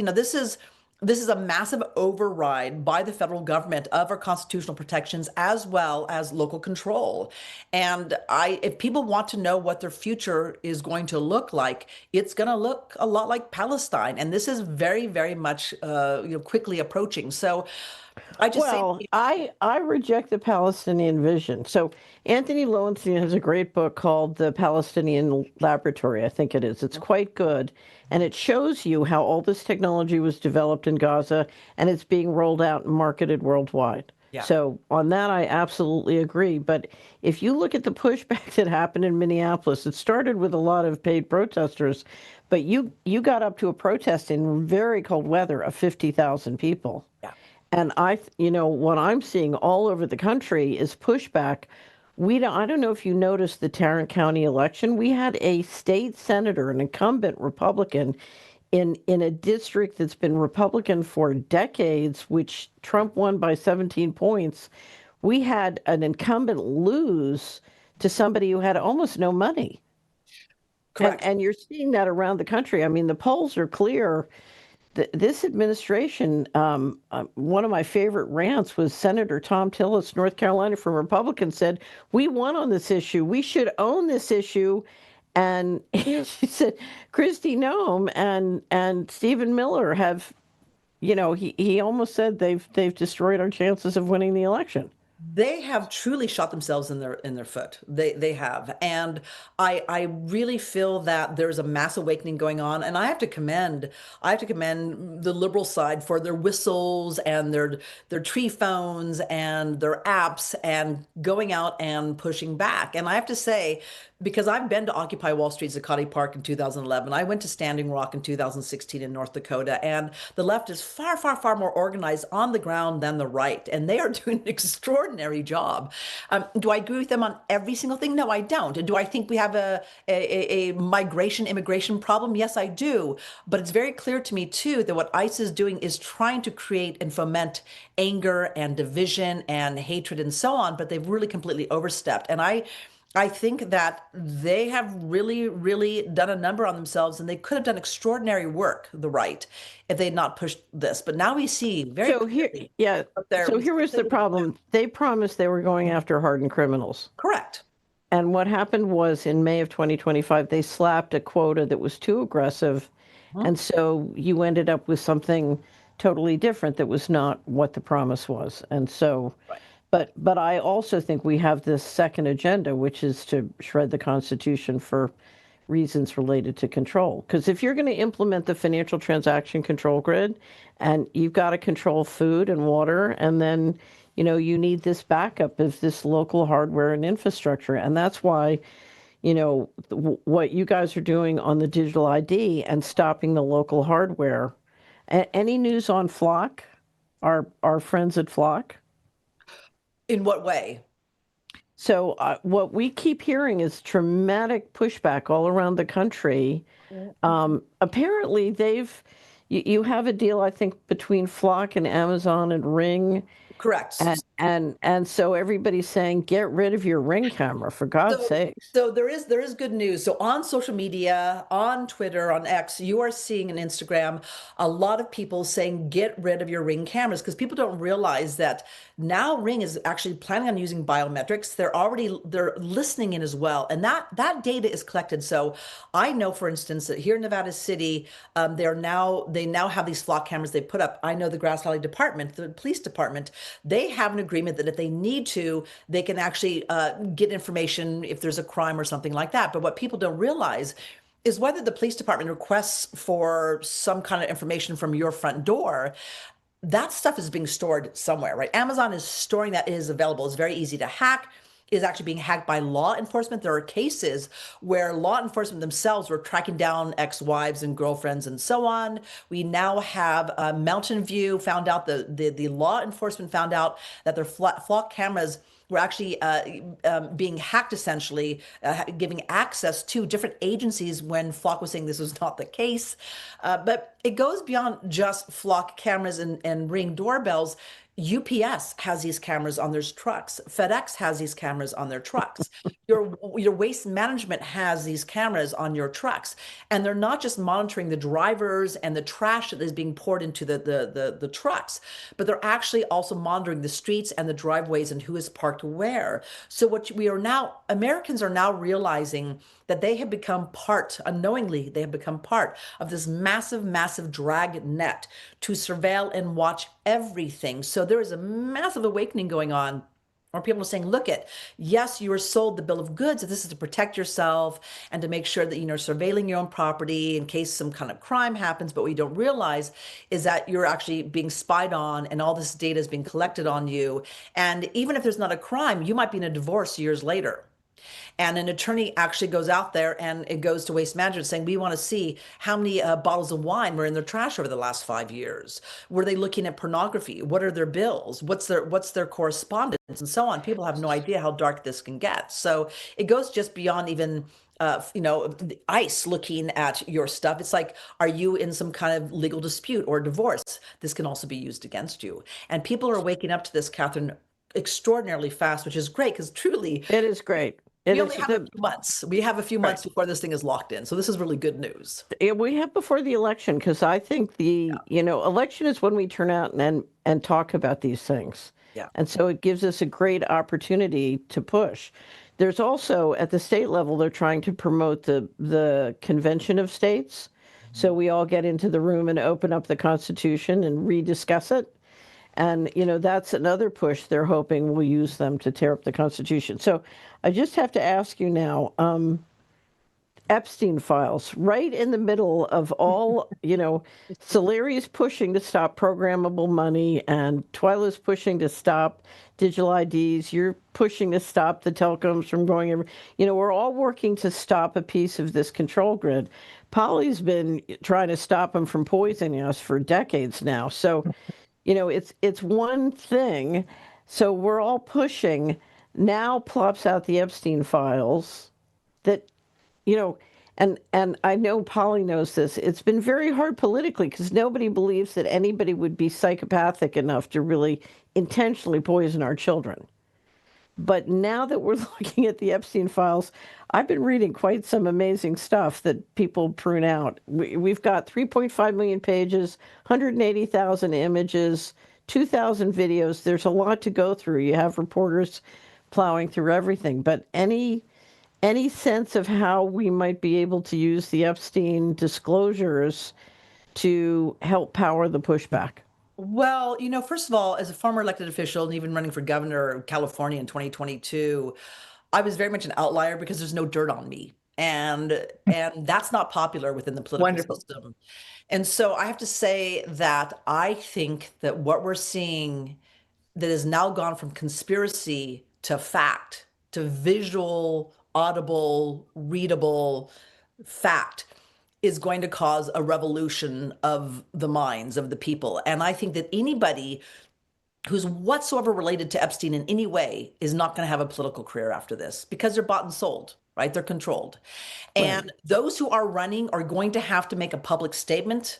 a massive override by the federal government of our constitutional protections as well as local control. And if people want to know what their future is going to look like, it's going to look a lot like Palestine. And this is very, very much quickly approaching. So I reject the Palestinian vision. So Anthony Lowenstein has a great book called The Palestinian Laboratory, I think it is. It's quite good. And it shows you how all this technology was developed in Gaza and it's being rolled out and marketed worldwide. Yeah. So on that, I absolutely agree. But if you look at the pushback that happened in Minneapolis, it started with a lot of paid protesters, but you got up to a protest in very cold weather of 50,000 people. Yeah. And what I'm seeing all over the country is pushback. I don't know if you noticed the Tarrant County election. We had a state senator, an incumbent Republican, in a district that's been Republican for decades, which Trump won by 17 points. We had an incumbent lose to somebody who had almost no money. Correct. And you're seeing that around the country. I mean, the polls are clear. This administration, one of my favorite rants was Senator Tom Tillis, North Carolina, from Republicans, said, we won on this issue. We should own this issue. And she said, Kristi Noem and Stephen Miller have, he almost said they've destroyed our chances of winning the election. They have truly shot themselves in their foot. They have. And I really feel that there's a mass awakening going on. And I have to commend the liberal side for their whistles and their tree phones and their apps and going out and pushing back. And I have to say, because I've been to Occupy Wall Street, Zuccotti Park in 2011. I went to Standing Rock in 2016 in North Dakota. And the left is far, far, far more organized on the ground than the right. And they are doing an extraordinary job. Do I agree with them on every single thing? No, I don't. Do I think we have a migration, immigration problem? Yes, I do. But it's very clear to me, too, that what ICE is doing is trying to create and foment anger and division and hatred and so on. But they've really completely overstepped. And I think that they have really, really done a number on themselves, and they could have done extraordinary work, the right, if they had not pushed this. But now we see very clearly. So here was the problem. They promised they were going after hardened criminals. Correct. And what happened was in May of 2025, they slapped a quota that was too aggressive. And so you ended up with something totally different that was not what the promise was. And so... Right. But I also think we have this second agenda, which is to shred the Constitution for reasons related to control. Because if you're going to implement the financial transaction control grid, and you've got to control food and water, and then you need this backup of this local hardware and infrastructure, and that's why what you guys are doing on the digital ID and stopping the local hardware. Any news on Flock? Our friends at Flock? In what way? So what we keep hearing is traumatic pushback all around the country. Apparently, you have a deal, I think, between Flock and Amazon and Ring. Correct. And so everybody's saying, get rid of your Ring camera, for God's sake. So there is good news. So on social media, on Twitter, on X, you are seeing on Instagram a lot of people saying, get rid of your Ring cameras, because people don't realize that now Ring is actually planning on using biometrics. They're listening in as well. And that data is collected. So I know, for instance, that here in Nevada City, they now have these Flock cameras they put up. I know the Grass Valley Department, the police department, they have an agreement that if they need to, they can actually get information if there's a crime or something like that. But what people don't realize is whether the police department requests for some kind of information from your front door, that stuff is being stored somewhere, right? Amazon is storing that. It is available. It's very easy to hack. Is actually being hacked by law enforcement. There are cases where law enforcement themselves were tracking down ex-wives and girlfriends and so on. We now have Mountain View found out, the law enforcement found out that their Flock cameras were actually being hacked, essentially, giving access to different agencies when Flock was saying this was not the case. But it goes beyond just Flock cameras and Ring doorbells. UPS has these cameras on their trucks. FedEx has these cameras on their trucks. Your waste management has these cameras on your trucks. And they're not just monitoring the drivers and the trash that is being poured into the trucks, but they're actually also monitoring the streets and the driveways and who is parked where. So Americans are now realizing that they have become unknowingly, they have become part of this massive, massive drag net to surveil and watch everything. So there is a massive awakening going on, or people are saying, look yes, you were sold the bill of goods. This is to protect yourself and to make sure that you're surveilling your own property in case some kind of crime happens. But what you don't realize is that you're actually being spied on and all this data is being collected on you. And even if there's not a crime, you might be in a divorce years later. And an attorney actually goes out there and it goes to Waste Management saying, we want to see how many bottles of wine were in their trash over the last 5 years. Were they looking at pornography? What are their bills? What's their correspondence and so on? People have no idea how dark this can get. So it goes just beyond even ICE looking at your stuff. It's like, are you in some kind of legal dispute or divorce? This can also be used against you. And people are waking up to this, Catherine, extraordinarily fast, which is great because truly it is great. We only have a few months. We have a few months before this thing is locked in. So this is really good news. We have before the election, because I think the election is when we turn out and talk about these things. Yeah. And so it gives us a great opportunity to push. There's also, at the state level, they're trying to promote the Convention of States. So we all get into the room and open up the Constitution and rediscuss it. And, that's another push they're hoping will use them to tear up the Constitution. So I just have to ask you now, Epstein Files, right in the middle of all, Solari's pushing to stop programmable money and Twila's pushing to stop digital IDs. You're pushing to stop the telecoms from going over. We're all working to stop a piece of this control grid. Polly's been trying to stop them from poisoning us for decades now. So, it's one thing. So we're all pushing. Now plops out the Epstein Files that, and I know Polly knows this. It's been very hard politically because nobody believes that anybody would be psychopathic enough to really intentionally poison our children. But now that we're looking at the Epstein Files, I've been reading quite some amazing stuff that people prune out. We've got 3.5 million pages, 180,000 images, 2,000 videos. There's a lot to go through. You have reporters plowing through everything. But any sense of how we might be able to use the Epstein disclosures to help power the pushback? Well, first of all, as a former elected official and even running for governor of California in 2022, I was very much an outlier because there's no dirt on me. And that's not popular within the political system. And so I have to say that I think that what we're seeing that has now gone from conspiracy to fact, to visual, audible, readable fact, is going to cause a revolution of the minds of the people. And I think that anybody who's whatsoever related to Epstein in any way is not going to have a political career after this because they're bought and sold, right? They're controlled. And those who are running are going to have to make a public statement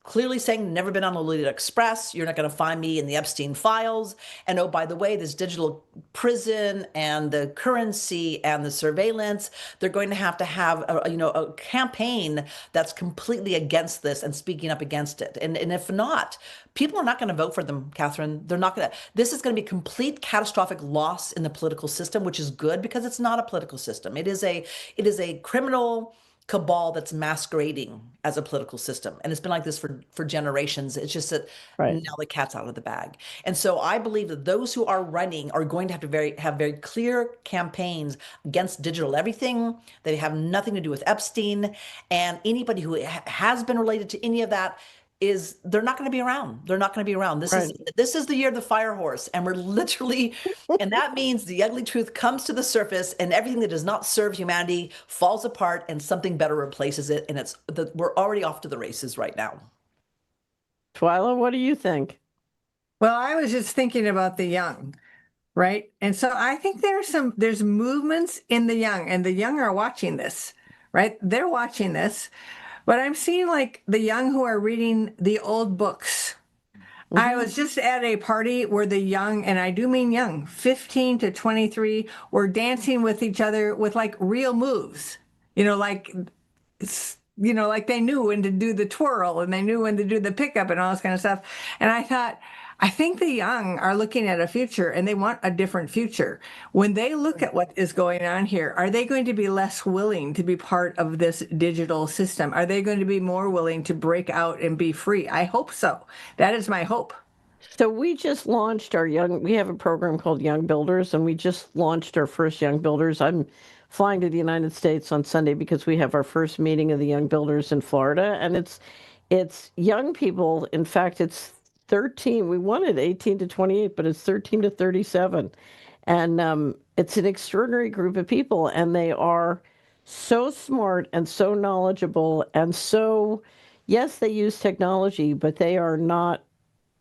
clearly saying, never been on Lolita Express. You're not going to find me in the Epstein Files. And oh, by the way, this digital prison and the currency and the surveillance, they're going to have a campaign that's completely against this and speaking up against it. And if not, people are not going to vote for them, Catherine. They're not going to. This is going to be complete catastrophic loss in the political system, which is good because it's not a political system. It is a criminal cabal that's masquerading as a political system. And it's been like this for generations. It's just that now the cat's out of the bag. And so I believe that those who are running are going to have very clear campaigns against digital everything. They have nothing to do with Epstein. And anybody who has been related to any of that they're not going to be around. They're not going to be around. This is the year of the fire horse. And we're literally, and that means the ugly truth comes to the surface and everything that does not serve humanity falls apart and something better replaces it. And we're already off to the races right now. Twila, what do you think? Well, I was just thinking about the young, right? And so I think there's movements in the young, and the young are watching this, right? They're watching this. But I'm seeing like the young who are reading the old books. Mm-hmm. I was just at a party where the young, and I do mean young, 15 to 23, were dancing with each other with like real moves, like they knew when to do the twirl and they knew when to do the pickup and all this kind of stuff. And I thought, I think the young are looking at a future and they want a different future. When they look at what is going on here, are they going to be less willing to be part of this digital system? Are they going to be more willing to break out and be free? I hope so. That is my hope. So we just launched we have a program called Young Builders, and we just launched our first Young Builders. I'm flying to the United States on Sunday because we have our first meeting of the Young Builders in Florida, and it's young people. In fact, it's 13. We wanted 18 to 28, but it's 13 to 37. And It's an extraordinary group of people, and they are so smart and so knowledgeable and so, yes, they use technology, but they are not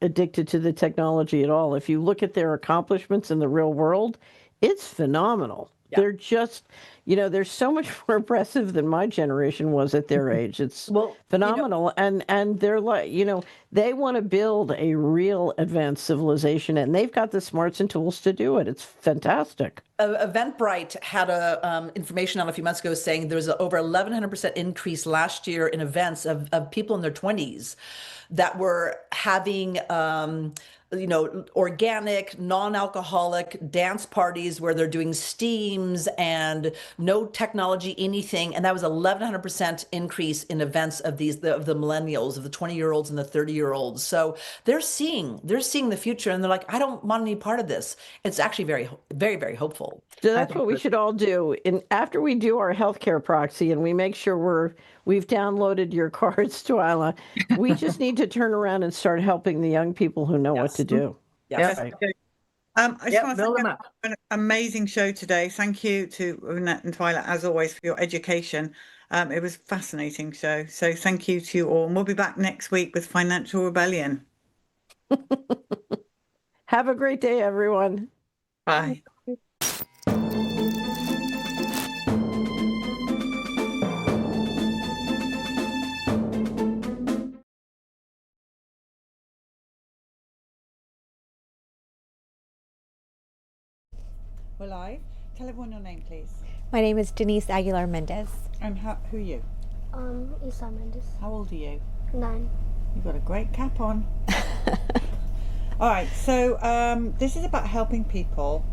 addicted to the technology at all. If you look at their accomplishments in the real world, it's phenomenal. Yeah. They're just, they're so much more impressive than my generation was at their age. It's phenomenal. And they're like, they want to build a real advanced civilization, and they've got the smarts and tools to do it. It's fantastic. Eventbrite had information on a few months ago saying there was over 1,100% increase last year in events of people in their 20s that were having organic, non-alcoholic dance parties where they're doing steams and no technology, anything. And that was 1,100% increase in events of the millennials, of the 20-year-olds and the 30-year-olds. So they're seeing the future, and they're like, I don't want any part of this. It's actually very, very, very hopeful. So that's what we should all do. And after we do our healthcare proxy and we make sure we've downloaded your cards, Twila, we just need to turn around and start helping the young people who know what to do. Yes. Right. I just want to build them thank up. an amazing show today. Thank you to Reinette and Twila, as always, for your education. It was a fascinating show. So thank you to you all. And we'll be back next week with Financial Rebellion. Have a great day, everyone. Bye. We're live. Tell everyone your name, please. My name is Denise Aguilar Mendez. And who are you? Isa Mendes. How old are you? 9. You've got a great cap on. All right, so this is about helping people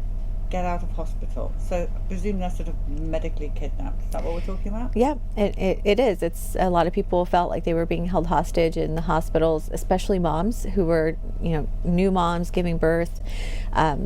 get out of hospital. So I presume they're sort of medically kidnapped. Is that what we're talking about? Yeah, it is. It's a lot of people felt like they were being held hostage in the hospitals, especially moms who were, new moms giving birth.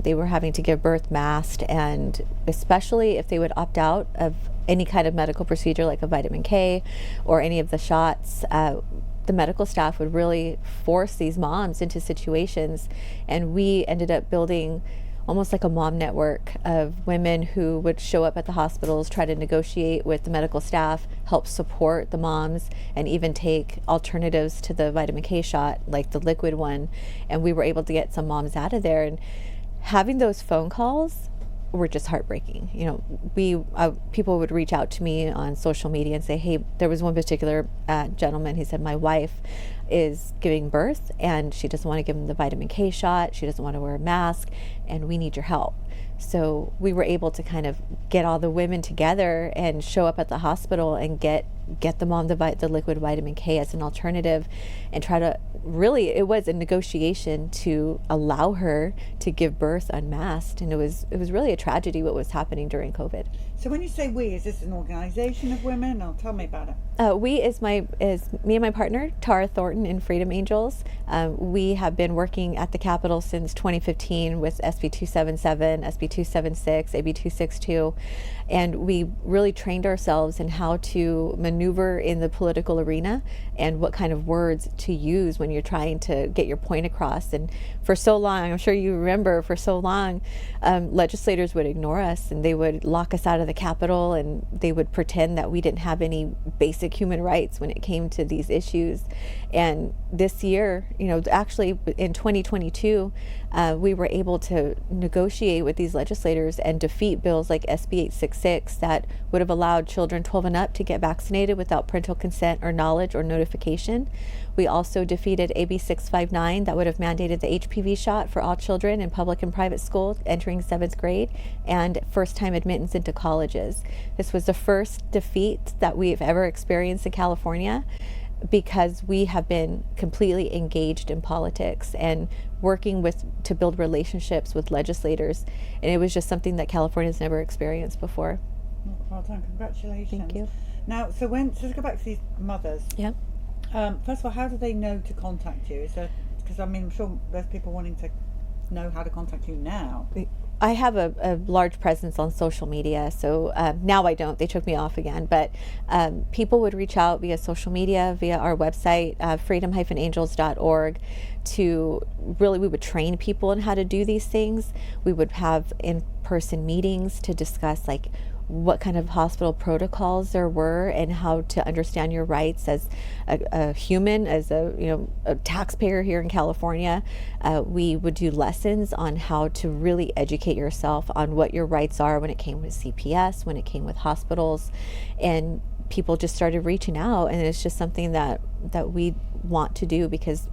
They were having to give birth masked, and especially if they would opt out of any kind of medical procedure like a vitamin K or any of the shots, the medical staff would really force these moms into situations. And we ended up building almost like a mom network of women who would show up at the hospitals, try to negotiate with the medical staff, help support the moms, and even take alternatives to the vitamin K shot, like the liquid one. And we were able to get some moms out of there. And having those phone calls were just heartbreaking. People would reach out to me on social media and say, hey, there was one particular gentleman, he said, my wife is giving birth and she doesn't want to give him the vitamin K shot, she doesn't want to wear a mask, and we need your help. So we were able to kind of get all the women together and show up at the hospital and get the mom the liquid vitamin K as an alternative, and try to it was a negotiation to allow her to give birth unmasked. And it was really a tragedy what was happening during COVID. So when you say we, is this an organization of women? Or tell me about it. We is me and my partner, Tara Thornton and Freedom Angels. We have been working at the Capitol since 2015 with SB 277, SB 276, AB 262, and we really trained ourselves in how to maneuver in the political arena and what kind of words to use when you're trying to get your point across. And for so long, I'm sure you remember, for so long, legislators would ignore us and they would lock us out of the Capitol, and they would pretend that we didn't have any basic human rights when it came to these issues. And this year, actually in 2022, we were able to negotiate with these legislators and defeat bills like SB 866 that would have allowed children 12 and up to get vaccinated without parental consent or knowledge or notification. We also defeated AB 659 that would have mandated the HPV shot for all children in public and private schools entering 7th grade and first-time admittance into colleges. This was the first defeat that we've ever experienced in California, because we have been completely engaged in politics and working to build relationships with legislators. And it was just something that California's never experienced before. Well done, congratulations. Thank you. Now, so let's go back to these mothers. Yeah. First of all, how do they know to contact you? Is there, because I'm sure there's people wanting to know how to contact you now? I have a large presence on social media, so now I don't. They took me off again, but people would reach out via social media, via our website, freedom-angels.org, to really, we would train people on how to do these things. We would have in-person meetings to discuss like what kind of hospital protocols there were and how to understand your rights as a human, as a taxpayer here in California. We would do lessons on how to really educate yourself on what your rights are when it came with CPS, when it came with hospitals, and people just started reaching out, and it's just something that we want to do because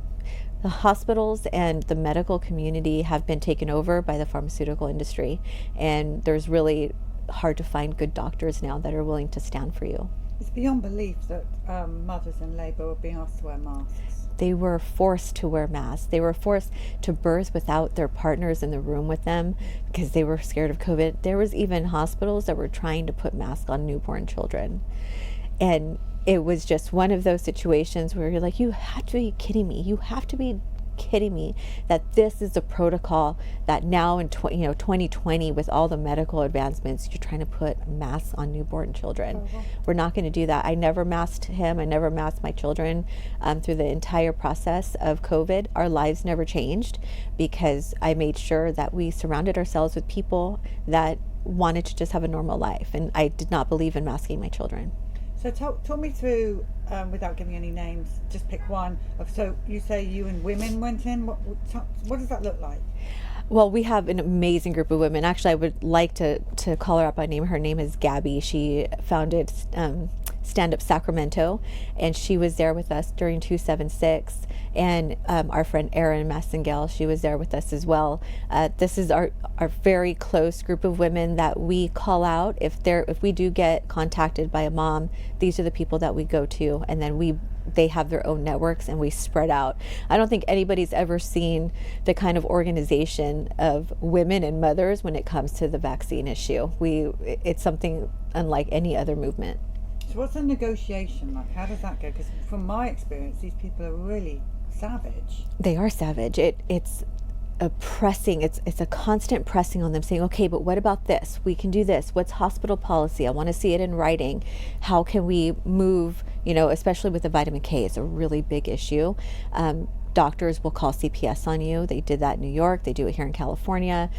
the hospitals and the medical community have been taken over by the pharmaceutical industry, and there's really hard to find good doctors now that are willing to stand for you. It's beyond belief that mothers in labour were being asked to wear masks. They were forced to wear masks. They were forced to birth without their partners in the room with them because they were scared of COVID. There was even hospitals that were trying to put masks on newborn children. And it was just one of those situations where you're like, you have to be kidding me. You have to be kidding me that this is a protocol that now in 2020 with all the medical advancements, you're trying to put masks on newborn children. We're not going to do that. I never masked him. I never masked my children through the entire process of COVID. Our lives never changed because I made sure that we surrounded ourselves with people that wanted to just have a normal life, and I did not believe in masking my children. So talk me through, without giving any names, just pick one. So you say you and women went in. What does that look like? Well, we have an amazing group of women. Actually, I would like to call her up by name. Her name is Gabby. She founded Stand Up Sacramento, and she was there with us during 276. And our friend Erin Massengale, she was there with us as well. This is our very close group of women that we call out. If we do get contacted by a mom, these are the people that we go to, and then they have their own networks and we spread out. I don't think anybody's ever seen the kind of organization of women and mothers when it comes to the vaccine issue. It's something unlike any other movement. So what's a negotiation like? How does that go? Because from my experience, these people are really savage. They are savage. It's a pressing, it's a constant pressing on them, saying, okay, but what about this? We can do this. What's hospital policy? I want to see it in writing. How can we move, especially with the vitamin K, it's a really big issue. Doctors will call CPS on you. They did that in New York. They do it here in California.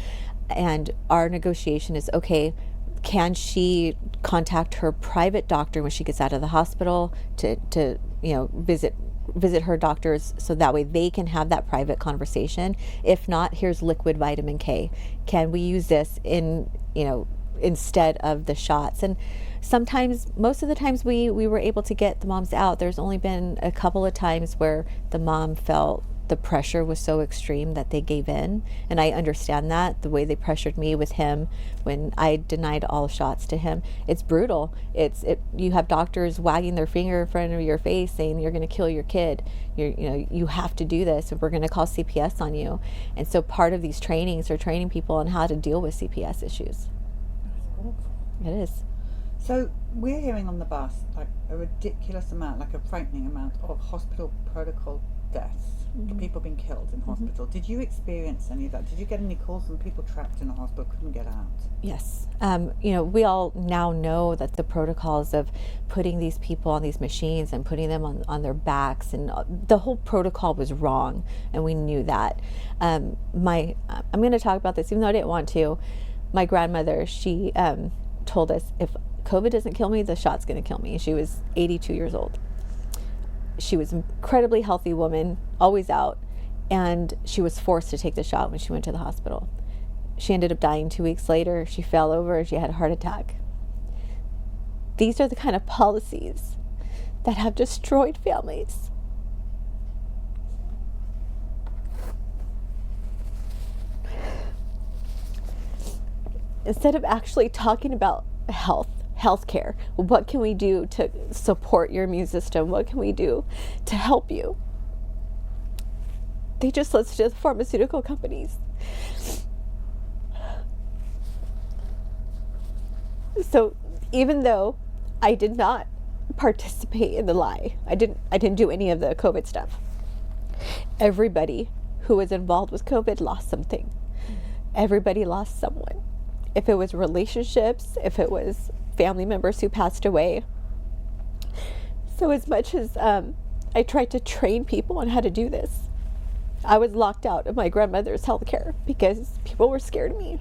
And our negotiation is, okay, can she contact her private doctor when she gets out of the hospital to visit her doctors so that way they can have that private conversation? If not, here's liquid vitamin K. Can we use this instead of the shots? And sometimes, most of the times we were able to get the moms out. There's only been a couple of times where the mom felt the pressure was so extreme that they gave in, and I understand that. The way they pressured me with him when I denied all shots to him, it's brutal. You have doctors wagging their finger in front of your face saying you're going to kill your kid. You have to do this, and we're going to call CPS on you. And so part of these trainings are training people on how to deal with CPS issues. That's awful. It is. So we're hearing on the bus like a ridiculous amount, like a frightening amount of hospital protocol deaths. People being killed in hospital. Did you experience any of that? Did you get any calls from people trapped in a hospital, couldn't get out? Yes. We all now know that the protocols of putting these people on these machines and putting them on their backs, and the whole protocol was wrong, and we knew that. I'm going to talk about this, even though I didn't want to. My grandmother, she told us, if COVID doesn't kill me, the shot's going to kill me. She was 82 years old. She was an incredibly healthy woman, always out, and she was forced to take the shot when she went to the hospital. She ended up dying 2 weeks later. She fell over and she had a heart attack. These are the kind of policies that have destroyed families. Instead of actually talking about healthcare, what can we do to support your immune system? What can we do to help you? They just listen to the pharmaceutical companies. So even though I did not participate in the lie, I didn't do any of the COVID stuff. Everybody who was involved with COVID lost something. Everybody lost someone. If it was relationships, if it was family members who passed away. So as much as I tried to train people on how to do this, I was locked out of my grandmother's health care because people were scared of me.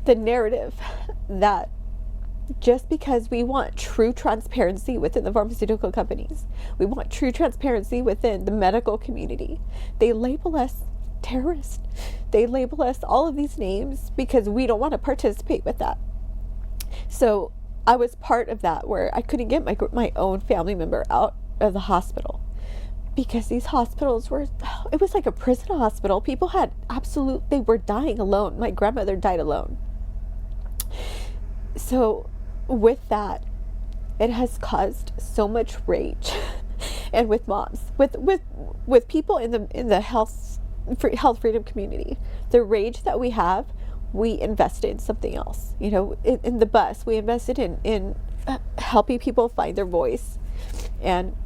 The narrative that just because we want true transparency within the pharmaceutical companies, we want true transparency within the medical community, they label us terrorists. They label us all of these names because we don't want to participate with that. So I was part of that, where I couldn't get my own family member out of the hospital because these hospitals were, it was like a prison hospital. People had they were dying alone. My grandmother died alone. So with that, it has caused so much rage, and with moms, with people in the health freedom community, the rage that we have, we invested in something else. You know, in the bus, we invested in helping people find their voice, and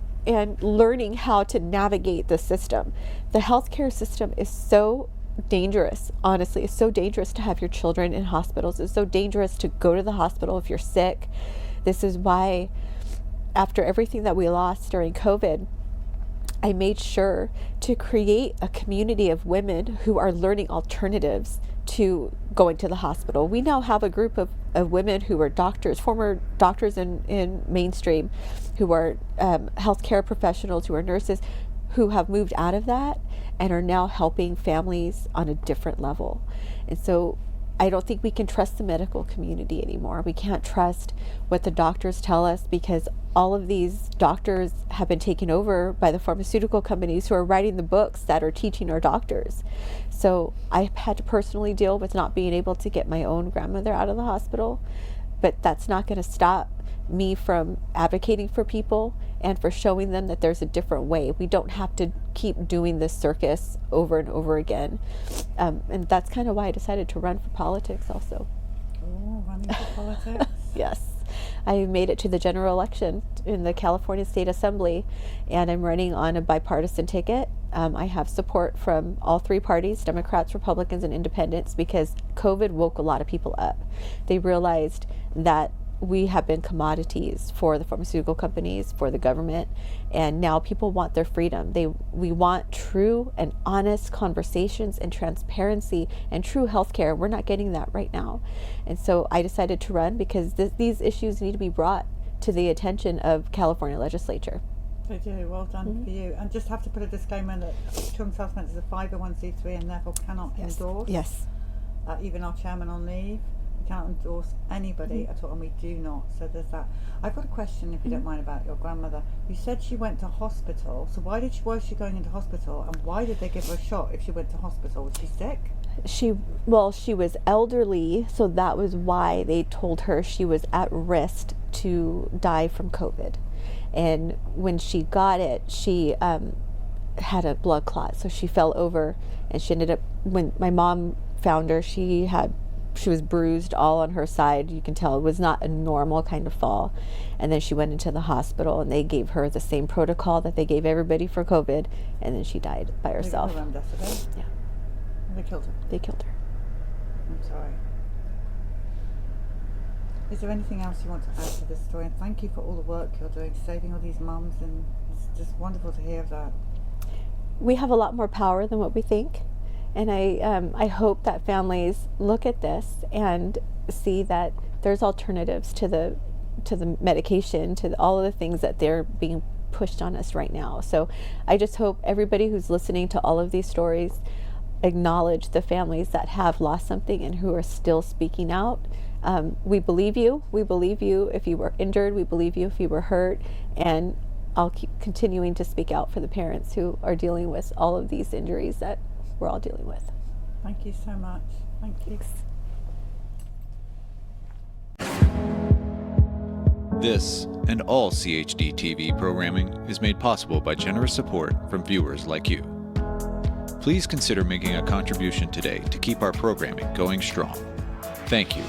learning how to navigate the system. The healthcare system is so dangerous. Honestly, it's so dangerous to have your children in hospitals. It's so dangerous to go to the hospital if you're sick. This is why, after everything that we lost during COVID, I made sure to create a community of women who are learning alternatives to going to the hospital. We now have a group of women who are doctors, former doctors in mainstream, who are healthcare professionals, who are nurses, who have moved out of that and are now helping families on a different level. And so I don't think we can trust the medical community anymore. We can't trust what the doctors tell us, because all of these doctors have been taken over by the pharmaceutical companies who are writing the books that are teaching our doctors. So I had to personally deal with not being able to get my own grandmother out of the hospital, but that's not going to stop me from advocating for people and for showing them that there's a different way. We don't have to keep doing this circus over and over again. And that's kind of why I decided to run for politics also. Oh, running for politics? Yes. I made it to the general election in the California State Assembly, and I'm running on a bipartisan ticket. I have support from all three parties, Democrats, Republicans, and Independents, because COVID woke a lot of people up. They realized that we have been commodities for the pharmaceutical companies, for the government, and now people want their freedom. We want true and honest conversations and transparency and true healthcare. We're not getting that right now. And so I decided to run because these issues need to be brought to the attention of California legislature. They do. Well done for you. And just have to put a disclaimer that Children's Health Centre is a 501c3 and therefore cannot endorse. Yes. Even our chairman on leave. We can't endorse anybody at all, and we do not. So there's that. I've got a question, if you don't mind, about your grandmother. You said she went to hospital. So why was she going into hospital, and why did they give her a shot if she went to hospital? Was she sick? She was elderly, so that was why they told her she was at risk to die from COVID. And when she got it, she had a blood clot, so she fell over, and she ended up, when my mom found her, she was bruised all on her side. You can tell it was not a normal kind of fall. And then she went into the hospital, and they gave her the same protocol that they gave everybody for COVID, and then she died by herself. Yeah. They killed her. They killed her. I'm sorry. Is there anything else you want to add to this story? And thank you for all the work you're doing, saving all these mums, and it's just wonderful to hear of that. We have a lot more power than what we think. And I hope that families look at this and see that there's alternatives to the medication, to all of the things that they're being pushed on us right now. So I just hope everybody who's listening to all of these stories acknowledge the families that have lost something and who are still speaking out. We believe you. We believe you if you were injured. We believe you if you were hurt. And I'll keep continuing to speak out for the parents who are dealing with all of these injuries that we're all dealing with. Thank you so much. Thank you. This and all CHD TV programming is made possible by generous support from viewers like you. Please consider making a contribution today to keep our programming going strong. Thank you.